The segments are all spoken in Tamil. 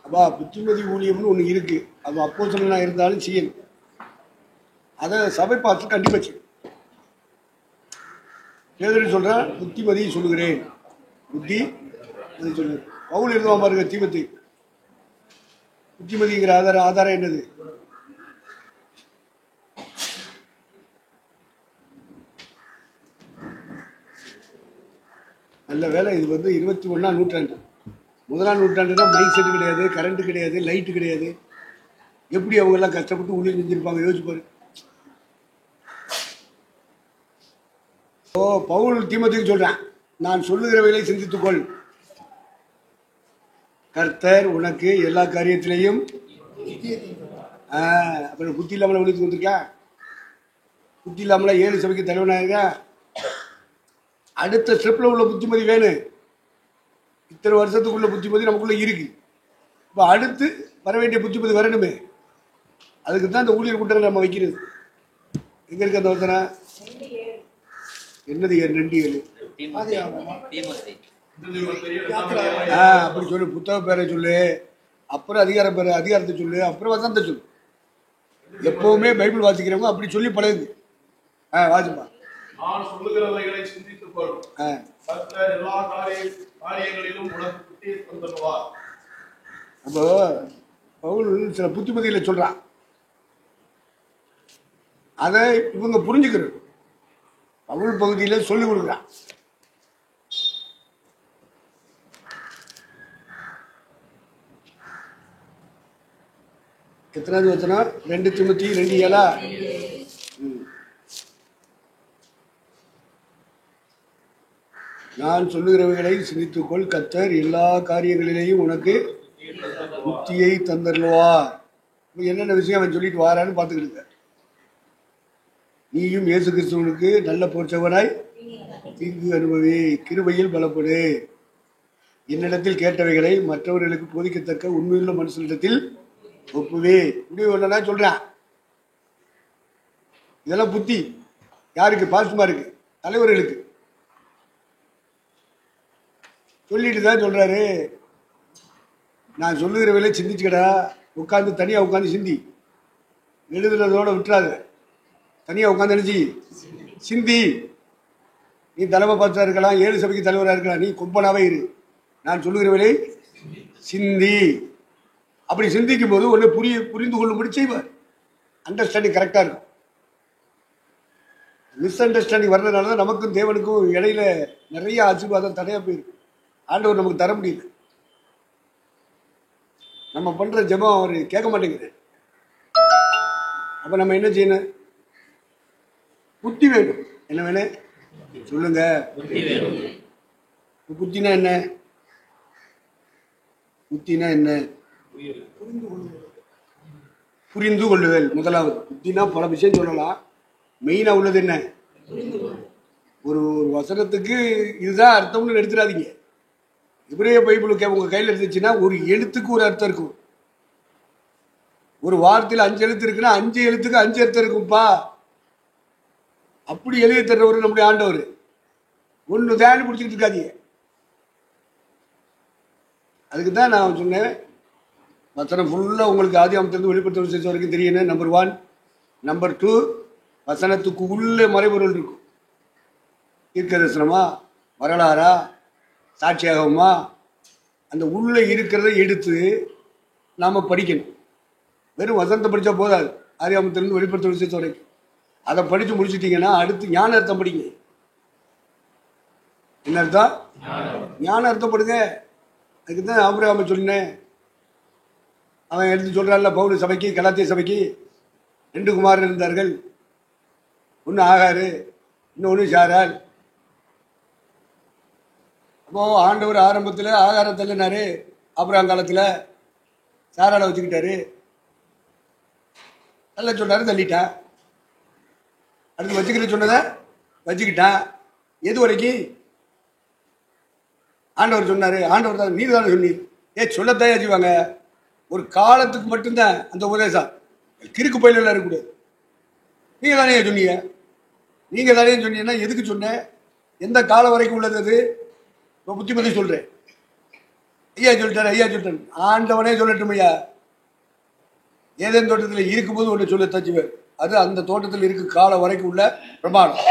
அப்பா புத்திமதி ஊழியம்னு ஒன்று இருக்குது. அது அப்போஸ்தலனா இருந்தாலும் செய்யணும். அதை சபை பார்த்து கண்டிப்பாக செய்யும். பேதுரு சொல்கிறேன், புத்திமதியை சொல்லுகிறேன். புத்தி அது சொல்லுங்க. பவுல் எழுதுவான் பாருங்க தீமோத்தேயு. புத்திமதிங்கிற ஆதாரம் என்னது? நல்ல வேலை, இது 21ஆம் நூற்றாண்டு. 1ஆம் நூற்றாண்டுனா மைக் செட்டு கிடையாது, கரண்ட் கிடையாது, லைட்டு கிடையாது. எப்படி அவங்க எல்லாம் கஷ்டப்பட்டு ஊழியம் செஞ்சிருப்பாங்க யோசிச்சு பாரு. ஓ பவுல் தீமோத்தேயுக்கு சொல்றேன், நான் சொல்லுகிறவைகளை சிந்தித்துக்கொள். கர்த்தர் உனக்கு எல்லா காரியத்திலையும் அப்புறம் புத்தி இல்லாமல ஒழித்து வந்திருக்கா? புத்தி இல்லாமல 7 சபைக்கு தலைவனாக அடுத்த ஸ்டெப்ல உள்ள புத்திமதி வேணும். இத்தனை வருஷத்துக்குள்ள புத்திமதி நமக்குள்ள இருக்கு. இப்போ அடுத்து வர வேண்டிய புத்திமதி வரணுமே. அதுக்கு தான் இந்த ஊழியர் கூட்டங்கள் நம்ம வைக்கிறது. எங்க இருக்கு அந்த வசனம்? என்னது 2:7? அப்படி சொல்லு. புத்தக பேரை சொல்லு, அப்புறம் அதிகாரத்தை சொல்லு, அப்புறம் வசனத்தை சொல்லு. எப்பவுமே பைபிள் வாசிக்கிறவங்க அப்படி சொல்லி பழகுது. வாசிப்பா. நான் சொல்லுகிறவைகளை சிந்தித்துக்கொள். கர்த்தர் எல்லா காரியங்களிலும் உனக்கு புத்தியை தந்தருவார். அப்போ பவுல் சில புத்திமதிகளை சொல்றான். அதை இவங்க புரிஞ்சுக்கிறது. பவுல் பகுதியில சொல்லி கொடுக்குறான். எத்தனாவது வசனம்? 2 தீமோத்தேயு 2:7. நான் சொல்லுகிறவைகளை சிந்தித்துக்கொள், கர்த்தர் எல்லா காரியங்களிலேயும் உனக்கு புத்தியை தந்தருவார். என்னென்ன விஷயம் அவன் சொல்லிட்டு வாரான்னு பார்த்துக்கிட்டு இருக்க. நீயும் இயேசு கிறிஸ்துவனுக்கு நல்ல போர்ச்சவனாய் தீங்கு அனுபவி, கிருபையில் பலப்படு. என்னிடத்தில் கேட்டவைகளை மற்றவர்களுக்கு போதிக்கத்தக்க உண்மையுள்ள மனுஷனிடத்தில் ஒப்புவே. முடிவு என்னன்னா சொல்றான். இதெல்லாம் புத்தி யாருக்கு? பாஸ்டுமாருக்கு, தலைவர்களுக்கு சொல்லிட்டு தான் சொல்றாரு. நான் சொல்லுகிறவர்களே சிந்திச்சுக்கடா. உட்காந்து தனியா உட்காந்து சிந்தி. எழுதுறதோட விட்டுறாது. தனியா உட்காந்து நினைச்சி சிந்தி. நீ தலைமை பார்த்தா இருக்கலாம், 7 சபைக்கு தலைவராக இருக்கலாம், நீ கொம்பனாவே இரு. நான் சொல்லுகிறவர்களே சிந்தி. அப்படி சிந்திக்கும் போது ஒன்று புரிந்து கொள்ளும்படி செய்வார். அண்டர்ஸ்டாண்டிங் கரெக்டாக இருக்கும். மிஸ் அண்டர்ஸ்டாண்டிங் வர்றதுனால தான் நமக்கும் தேவனுக்கும் இடையில நிறைய ஆசீர்வாதம் தடையாக போயிருக்கு. ஆண்டவர் நமக்கு தர முடியல. நம்ம பண்ற ஜெபம் அவர் கேட்க மாட்டேங்குது. அப்ப நம்ம என்ன செய்யணும்? புத்தி வேணும். என்ன வேணும் சொல்லுங்க? புத்தினா என்ன? புத்தினா என்ன? புரிந்து கொள்ளுதல். முதலாவது புத்தினா பல விஷயம் சொல்லலாம். மெயினா உள்ளது என்ன? ஒரு வசனத்துக்கு இதுதான் அர்த்தம்னு எடுத்துடாதீங்க. இவரே பைபிளுக்கு உங்க கையில் இருந்துச்சுன்னா ஒரு எழுத்துக்கு ஒரு அர்த்தம் இருக்கும். ஒரு வார்த்தையில் 5 எழுத்து இருக்குன்னா 5 எழுத்துக்கு 5 அர்த்தம் இருக்கும்பா. அப்படி எழுதி தர்றவர் நம்முடைய ஆண்டவர். ஒன்று தான் பிடிச்சிட்டு இருக்காதீங்க. அதுக்கு தான் நான் சொன்னேன், வசனம் ஃபுல்லாக உங்களுக்கு ஆதியாகமத்திலிருந்து வெளிப்படுத்த விசேஷம் வரைக்கும் தெரியணும். நம்பர் 1. நம்பர் 2, வசனத்துக்கு உள்ளே மறைபொருள் இருக்கும். தீர்க்க தரிசனமா, வரலாறா, சாட்சியாகமா, அந்த உள்ளே இருக்கிறத எடுத்து நாம் படிக்கணும். வெறும் வசனத்தை படித்தா போதாது. ஆதியாகமத்திலிருந்து வெளிப்படுத்த விசேஷம் வரைக்கும் அதை படித்து முடிச்சுட்டீங்கன்னா அடுத்து ஞான அர்த்தம் படிங்க. என்ன அர்த்தம்? ஞான அர்த்தம் படுங்க. அதுக்கு தான் ஆபிரகாமை சொன்னேன். அவன் எடுத்து சொல்கிறான்ல, பவுல் சபைக்கு, கலாத்திய சபைக்கு 2 குமாரர் இருந்தார்கள். ஒன்று ஆகாரு, இன்னொன்று சாரால். அப்போ ஆண்டவர் ஆரம்பத்தில் ஆகாரம் தள்ளினாரு. ஆபிரகாம் காலத்தில் சாராலை வச்சுக்கிட்டாரு. தள்ள சொன்னாரு, தள்ளிட்டான். அடுத்து வச்சுக்கிட்டு சொன்னதை வச்சுக்கிட்டான். எது வரைக்கும்? ஆண்டவர் சொன்னாரு. ஆண்டவர் தான், நீர் தானே சொன்னீர். சொல்லத்தான் செய்வாங்க. ஒரு காலத்துக்கு மட்டும்தான் அந்த உபதேசம். கிறுக்கு பயில இருக்கக்கூடாது. நீங்க தானே சொன்னீங்க. நீங்க தானே சொன்னீங்கன்னா எதுக்கு சொன்ன? எந்த காலம் வரைக்கும் உள்ளது? அது இப்போ புத்திமதி சொல்றேன். ஐயா சொல்லிட்டாரு, ஐயா சொல்லிட்டாரு. ஆண்டவனே சொல்லட்டும் ஐயா. ஏதேன் தோட்டத்தில் இருக்கும்போது ஒன்று சொல்ல தச்சுவேன். அது அந்த தோட்டத்தில் இருக்கு காலம் வரைக்கும் உள்ள பிரமாணம்.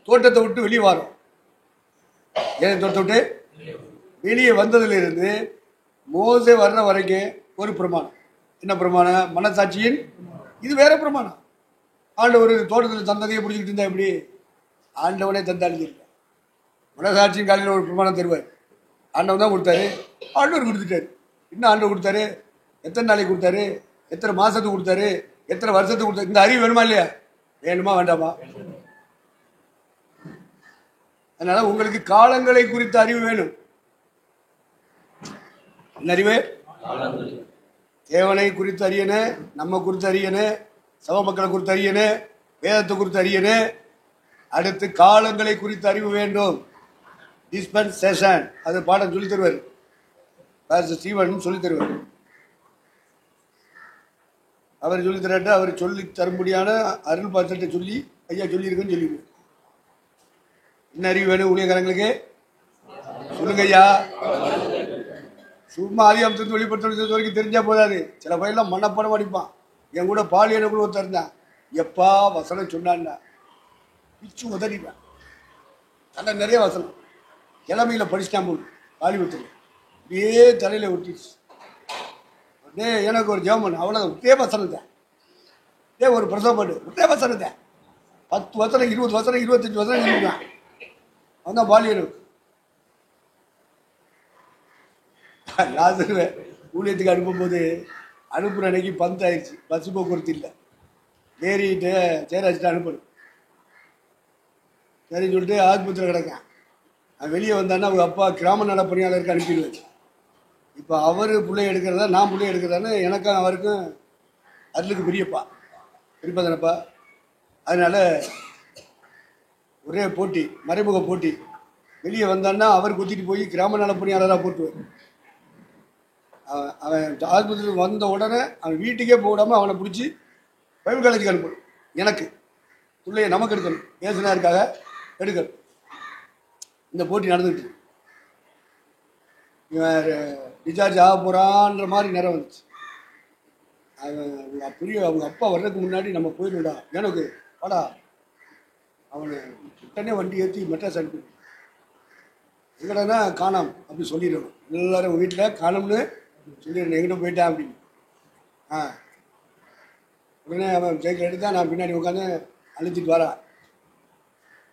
தோட்டத்தை விட்டு வெளியே வரும். ஏதேன் தோட்டத்தை விட்டு வெளியே வந்ததிலிருந்து மோசே வர்ற வரைக்கும் ஒரு பிரமாணம். என்ன பிரமாணம்? மனசாட்சியின் இது வேற பிரமாணம். ஆண்டவர் தோட்டத்தில் தந்ததையே பிடிச்சிக்கிட்டு இருந்தா எப்படி? ஆண்டவனே தந்தாலும் மனசாட்சியின் காலையில் ஒரு பிரமாணம் தருவார். ஆண்டவன் தான் கொடுத்தாரு, ஆண்டவர் கொடுத்துட்டாரு. இன்னும் ஆண்டவர் கொடுத்தாரு, எத்தனை நாளைக்கு கொடுத்தாரு, எத்தனை மாசத்துக்கு கொடுத்தாரு, எத்தனை வருஷத்துக்கு கொடுத்தாரு. இந்த அறிவு வேணுமா இல்லையா? வேணுமா வேண்டாமா? அதனால உங்களுக்கு காலங்களை குறித்த அறிவு வேணும். என்ன அறிவு? தேவனை குறித்து அறியனு, நம்ம குறித்து அறியனு, சபை மக்களை குறித்து அறியனு, வேதத்தை குறித்து அறியனு. அடுத்து காலங்களை குறித்து அறிவு வேண்டும். டிஸ்பென்சேஷன் அது பாடம் சொல்லி தருவார். பாஸ்டர் ஸ்டீவன் சொல்லி தருவார். அவர் சொல்லி தராட்டு அவர் சொல்லி தரும்படியான அருள் பாத்திரத்தை சொல்லி ஐயா சொல்லியிருக்குன்னு சொல்லிடுவார். என்ன அறிவு வேணும் ஊழியக்காரங்களுக்கு? சொல்லுங்க ஐயா. சும்மா அதிகாரத்திலிருந்து வெளிப்படுத்த வரைக்கும் தெரிஞ்சா போதாது. சில பையெல்லாம் மனப்படம் அடிப்பான். என் கூட பாலியனை கூட ஒருத்தர் இருந்தான். எப்பா வசனம் சொன்னான்னா பிச்சு உதறிடுவேன். அதில் நிறைய வசனம் இளமையில் படிச்சுட்டான் போது பாலிபத்தில் அப்படியே தலையில் ஒட்டிடுச்சு. அப்படியே எனக்கு ஒரு ஜெபம் அவ்வளோ ஒரே வசனம் தான். இதே ஒரு பிரசவம் பண்ணு ஒரே வசனம் தான். 10 வசனம் 20 வசனம் 25 வசனம் எழுதுவேன். அவன் தான் பாலியனுக்கு லாசருவை ஊழியத்துக்கு அனுப்பும்போது அனுப்புகிற அன்னைக்கு பந்து ஆயிடுச்சு. பஸ் போக்குவரத்து இல்லை. ஏறிட்டு சேர வச்சுட்டு அனுப்பணும். சரின்னு சொல்லிட்டு ஆஸ்பத்திரியில் கிடக்கேன். அவன் வெளியே வந்தான்னா அவங்க அப்பா கிராம நல பணியாளருக்கு அனுப்பிடுவாச்சு. இப்போ அவர் பிள்ளை எடுக்கிறதா நான் பிள்ளை எடுக்கிறதான்னு எனக்கும் அவருக்கும் அருளுக்கு பெரியப்பா தானப்பா. அதனால ஒரே போட்டி, மறைமுக போட்டி. வெளியே வந்தான்னா அவர் குத்திட்டு போய் கிராம நல பணியாளராக போட்டுவார். அவன் ஆஸ்பத்திரியில் வந்த உடனே அவன் வீட்டுக்கே போடாமல் அவனை பிடிச்சி பைபிள் காலேஜுக்கு அனுப்பணும். எனக்கு பிள்ளைய நமக்கு எடுக்கணும், பேசினாருக்காக எடுக்கணும். இந்த போட்டி நடந்துட்டு இவன் டிஸ்சார்ஜ் ஆக போகிறான்ற மாதிரி நேரம் வந்துச்சு. அவன் பெரிய அவங்க அப்பா வர்றதுக்கு முன்னாடி நம்ம போயிடும்டா எனக்கு வாடா அவனை உடனே வண்டி ஏற்றி மெட்ராஸ் அனுப்பி எங்கடனா காணாம் அப்படி சொல்லிடணும். எல்லாரும் வீட்டில் காணோம்னு சொல்லிடணும், எங்கிட்ட போயிட்டான் அப்படின்னு. உடனே அவன் சைக்கிள் எடுத்தான். நான் பின்னாடி உட்காந்து அழைச்சிட்டு வரான்.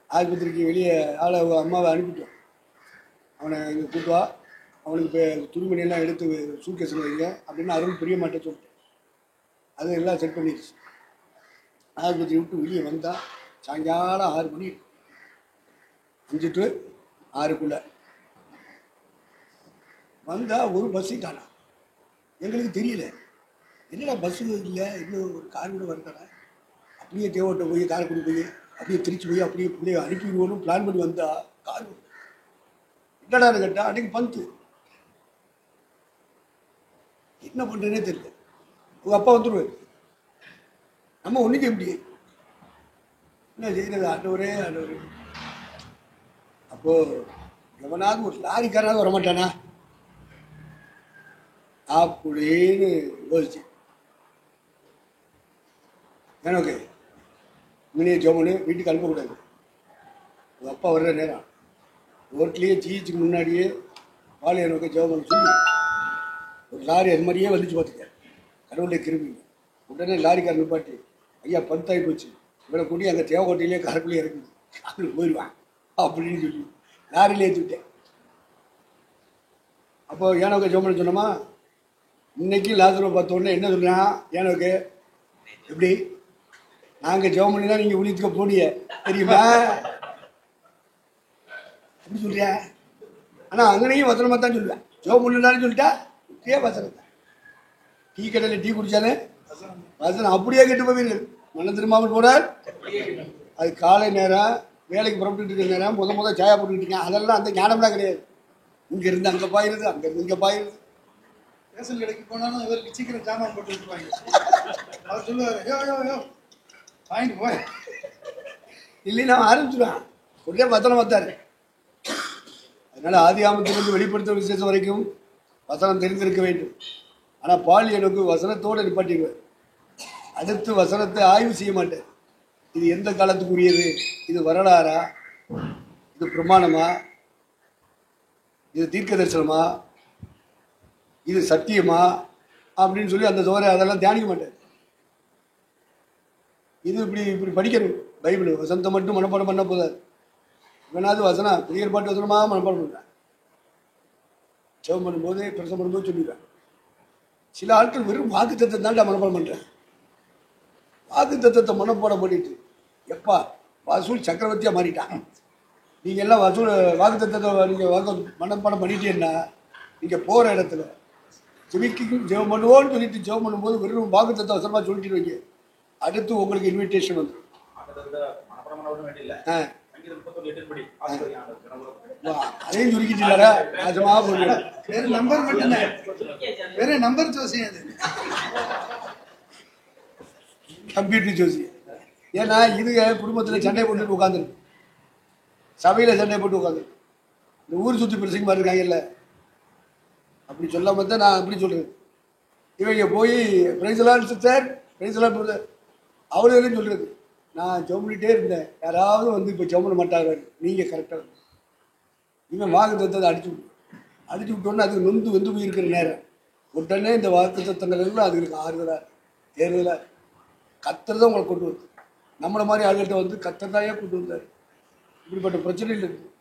ஆஸ்பத்திரிக்கு வெளியே ஆளை அம்மாவை அனுப்பிட்டோம். அவனை இங்கே கூட்டுவா, அவனுக்கு இப்போ துணிமணியெல்லாம் எடுத்து சூட்கேஸில் வைங்க அப்படின்னு அருள் பிரிய மாட்டேன் சொல்லிட்டேன். அது எல்லாம் செட் பண்ணிடுச்சு. ஆஸ்பத்திரி விட்டு வெளியே வந்தால் சாயங்காலம் 6 மணி, 5 to 6 வந்தால் ஒரு பஸ்ஸு காணா. எங்களுக்கு தெரியல, என்னடா பஸ்ஸு இல்லை, இன்னும் ஒரு கார் கூட வருதாடா. அப்படியே தேவோட்ட போய் காரை கொண்டு போய் அப்படியே திருச்சி போய் அப்படியே பிள்ளைய அனுப்பிடுவோன்னு பிளான் பண்ணி வந்தா கார் என்னடான்னு கேட்டால் அன்றைக்கி பந்து. என்ன பண்ணுறேன்னே தெரியல. உங்கள் அப்பா வந்துடுவார். நம்ம ஒன்றுக்கு எப்படி என்ன செய்யறது? ஆண்டவரே ஆண்டவரே. அப்போது எவனாவது ஒரு லாரிக்காரனாவது வரமாட்டானா அப்படின்னு யோசிச்சேன். எனக்கு இங்கேயே ஜோமனு வீட்டுக்கு அனுப்பக்கூடாது. உங்கள் அப்பா வர்ற நேரம் ரோட்லேயே ஜிஹெச்சுக்கு முன்னாடியே பாலிய நோக்க ஜோமனு சொல்லி ஒரு லாரி அது மாதிரியே வந்துச்சு. பார்த்துக்க, கடவுளை கிருமி. உடனே லாரிக்கார நிப்பாட்டி, ஐயா பந்தாகி போச்சு, இவனை கூட்டி அங்கே தேவக்கோட்டையிலே கரைக்குள்ளே இறக்குது, அவனுக்கு போயிடுவான் அப்படின்னு சொல்லி லாரியிலே ஏற்றிவிட்டேன். அப்போது ஏனோக்க ஜோமனு சொன்னோமா, இன்னைக்கு லாசருவை பார்த்த உடனே என்ன சொல்கிறான் ஏனோக்கு, எப்படி நாங்கள் ஜெபம் பண்ணினா நீங்கள் ஊழியத்துக்கு போனிய தெரியுமா அப்படி சொல்றியா? ஆனால் அங்கனையும் வசனமாக தான் சொல்லுவேன். ஜெபம் பண்ணினாலும் சொல்லிட்டா இதே வசனம் தான். டீ கடையில் டீ குடித்தானே வசனம் அப்படியே கெட்டு போவீர்கள். மன திரும்பாமல் போனார். அது காலை நேரம் வேலைக்கு புறப்பட்டு இருக்கிற நேரம் முத சாயா போட்டுக்கிட்டு இருக்கேன். அதெல்லாம் அந்த ஞானம்லாம் கிடையாது. இங்கேருந்து அங்கே பாயிருது, அங்கேருந்து இங்கே பாயிருது. ரேஷன் கடைக்கு போனாலும் இவருக்கு சீக்கிரம் ஜாமான் போட்டு விட்டுருவாங்க. அவர் சொல்லுவார், வாங்கிட்டு போய் இல்லைன்னா ஆரம்பிச்சுடுவான். ஒரே வசனம் பார்த்தாரு. அதனால ஆதி ஆமத்திலிருந்து வெளிப்படுத்த விசேஷம் வரைக்கும் வசனம் தெரிந்திருக்க வேண்டும். ஆனால் பால் எனக்கு வசனத்தோடு நிப்பாட்டிடுவேன். அடுத்து வசனத்தை ஆய்வு செய்ய மாட்டேன். இது எந்த காலத்துக்குரியது, இது வரலாறா, இது பிரமாணமா, இது தீர்க்க தரிசனமா, இது சத்தியமா அப்படின்னு சொல்லி அந்த தோரை அதெல்லாம் தியானிக்க மாட்டேன். இது இப்படி இப்படி படிக்கணும். பைபிள் வசனத்தை மட்டும் மனப்பாடம் பண்ண போதாது. வேணாவது வசனம் புதிய ஏற்பாட்டு வசனமாக மனப்பாடம் பண்ணுறேன். ஜெபம் பண்ணும்போது பிரசவம் பண்ணும்போது சொல்லிடுறேன். சில ஆட்கள் வெறும் வாக்கு தத்துவத்தை தான் மனப்பாடம் பண்ணுறேன். வாக்கு தத்துவத்தை மனப்பாடம் பண்ணிட்டு எப்பா வசூல் சக்கரவர்த்தியாக மாறிட்டான். நீங்கள் எல்லாம் வாக்கு தத்துவத்தை நீங்கள் வாக்கு மனப்பாடம் பண்ணிட்டீங்கன்னா நீங்கள் போகிற இடத்துல ஜெபிக்கும் ஜெபம் பண்ணுவோன்னு சொல்லிட்டு ஜெபம் பண்ணும்போது வெறும் வாக்கு தத்துவ வசனமாக சொல்லிட்டு வைங்க. அடுத்து உங்களுக்கு இன்விடேஷன் வந்துடும். அதையும் சுருக்கிட்டாரா ராஜமா போடுறேன். வேற நம்பர் மட்டும் வேற நம்பர் ஜோசியம் அது கம்ப்யூட்டர் ஜோசியம். ஏன்னா இது குடும்பத்தில் சண்டை போட்டுட்டு உட்காந்துருக்கு, சபையில் சண்டை போட்டு உட்காந்துருக்கு. இந்த ஊர் சுற்றி பிரசங்க மாதிரி இருக்காங்கல்ல, அப்படி சொல்லாம தான் நான் அப்படி சொல்கிறேன். இவங்க போய் பிரைஸ்லான் சிஸ்டர் பிரைஸ்லான் பிரதர் அவர்களையும் சொல்கிறது. நான் ஜெபம் இருந்தேன், யாராவது வந்து இப்போ ஜெபம் பண்ண மாட்டாங்க, நீங்கள் கரெக்டாக இவன் வாக்கு தத்தத்தை அடிச்சு விட்டோன்னே அதுக்கு நொந்து வந்து போயிருக்கிற நேரம் உடனே இந்த வாக்கு தத்தங்கள் எல்லாம் அதுக்கு ஆறுதலாக தேர்தலாக கத்தர் தான் உங்களை கொண்டு வருது. நம்மளை மாதிரி ஆளுகிட்ட வந்து கத்தர் தாயே கொண்டு வந்தார். இப்படிப்பட்ட பிரச்சனைகள் இருக்குது.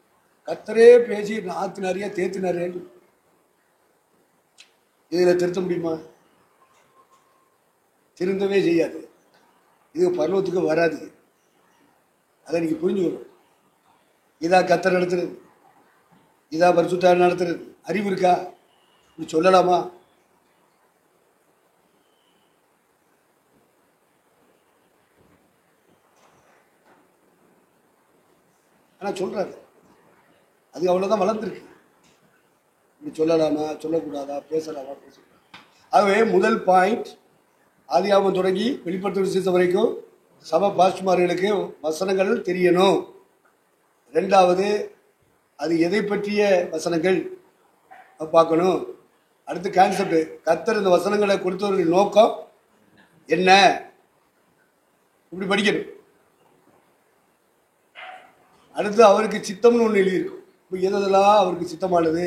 கத்தரே பேசி ஆத்தினாரியா தேத்தினாரேன்னு இதில் திருத்த முடியுமா? திருந்தவே செய்யாது. இது பருவத்துக்கு வராது. அதை நீங்கள் புரிஞ்சுக்கணும். இதா கத்தர் நடத்துறது, இதா பரிசுத்தார் நடத்துறது. அறிவு இருக்கா? இப்படி சொல்லலாமா? ஆனால் சொல்கிறாரு. அது அவ்வளோதான் வளர்ந்துருக்கு. இப்படி சொல்லலாமா, சொல்லக்கூடாதா, பேசலாமா, பேசக்கூடாது. ஆகவே முதல் பாயிண்ட், ஆதியாகமம் தொடங்கி வெளிப்படுத்தும் விசேஷம் வரைக்கும் சபை பாஸ்டர்மார்களுக்கு வசனங்கள் தெரியணும். ரெண்டாவது, அது எதை பற்றிய வசனங்கள் பார்க்கணும். அடுத்து கான்செப்ட், கர்த்தர் இந்த வசனங்களை கொடுத்தவர்கள் நோக்கம் என்ன, இப்படி படிக்கணும். அடுத்து அவருக்கு சித்தம்னு ஒன்று எழுதியிருக்கும். இப்போ எதெல்லாம் அவருக்கு சித்தமானது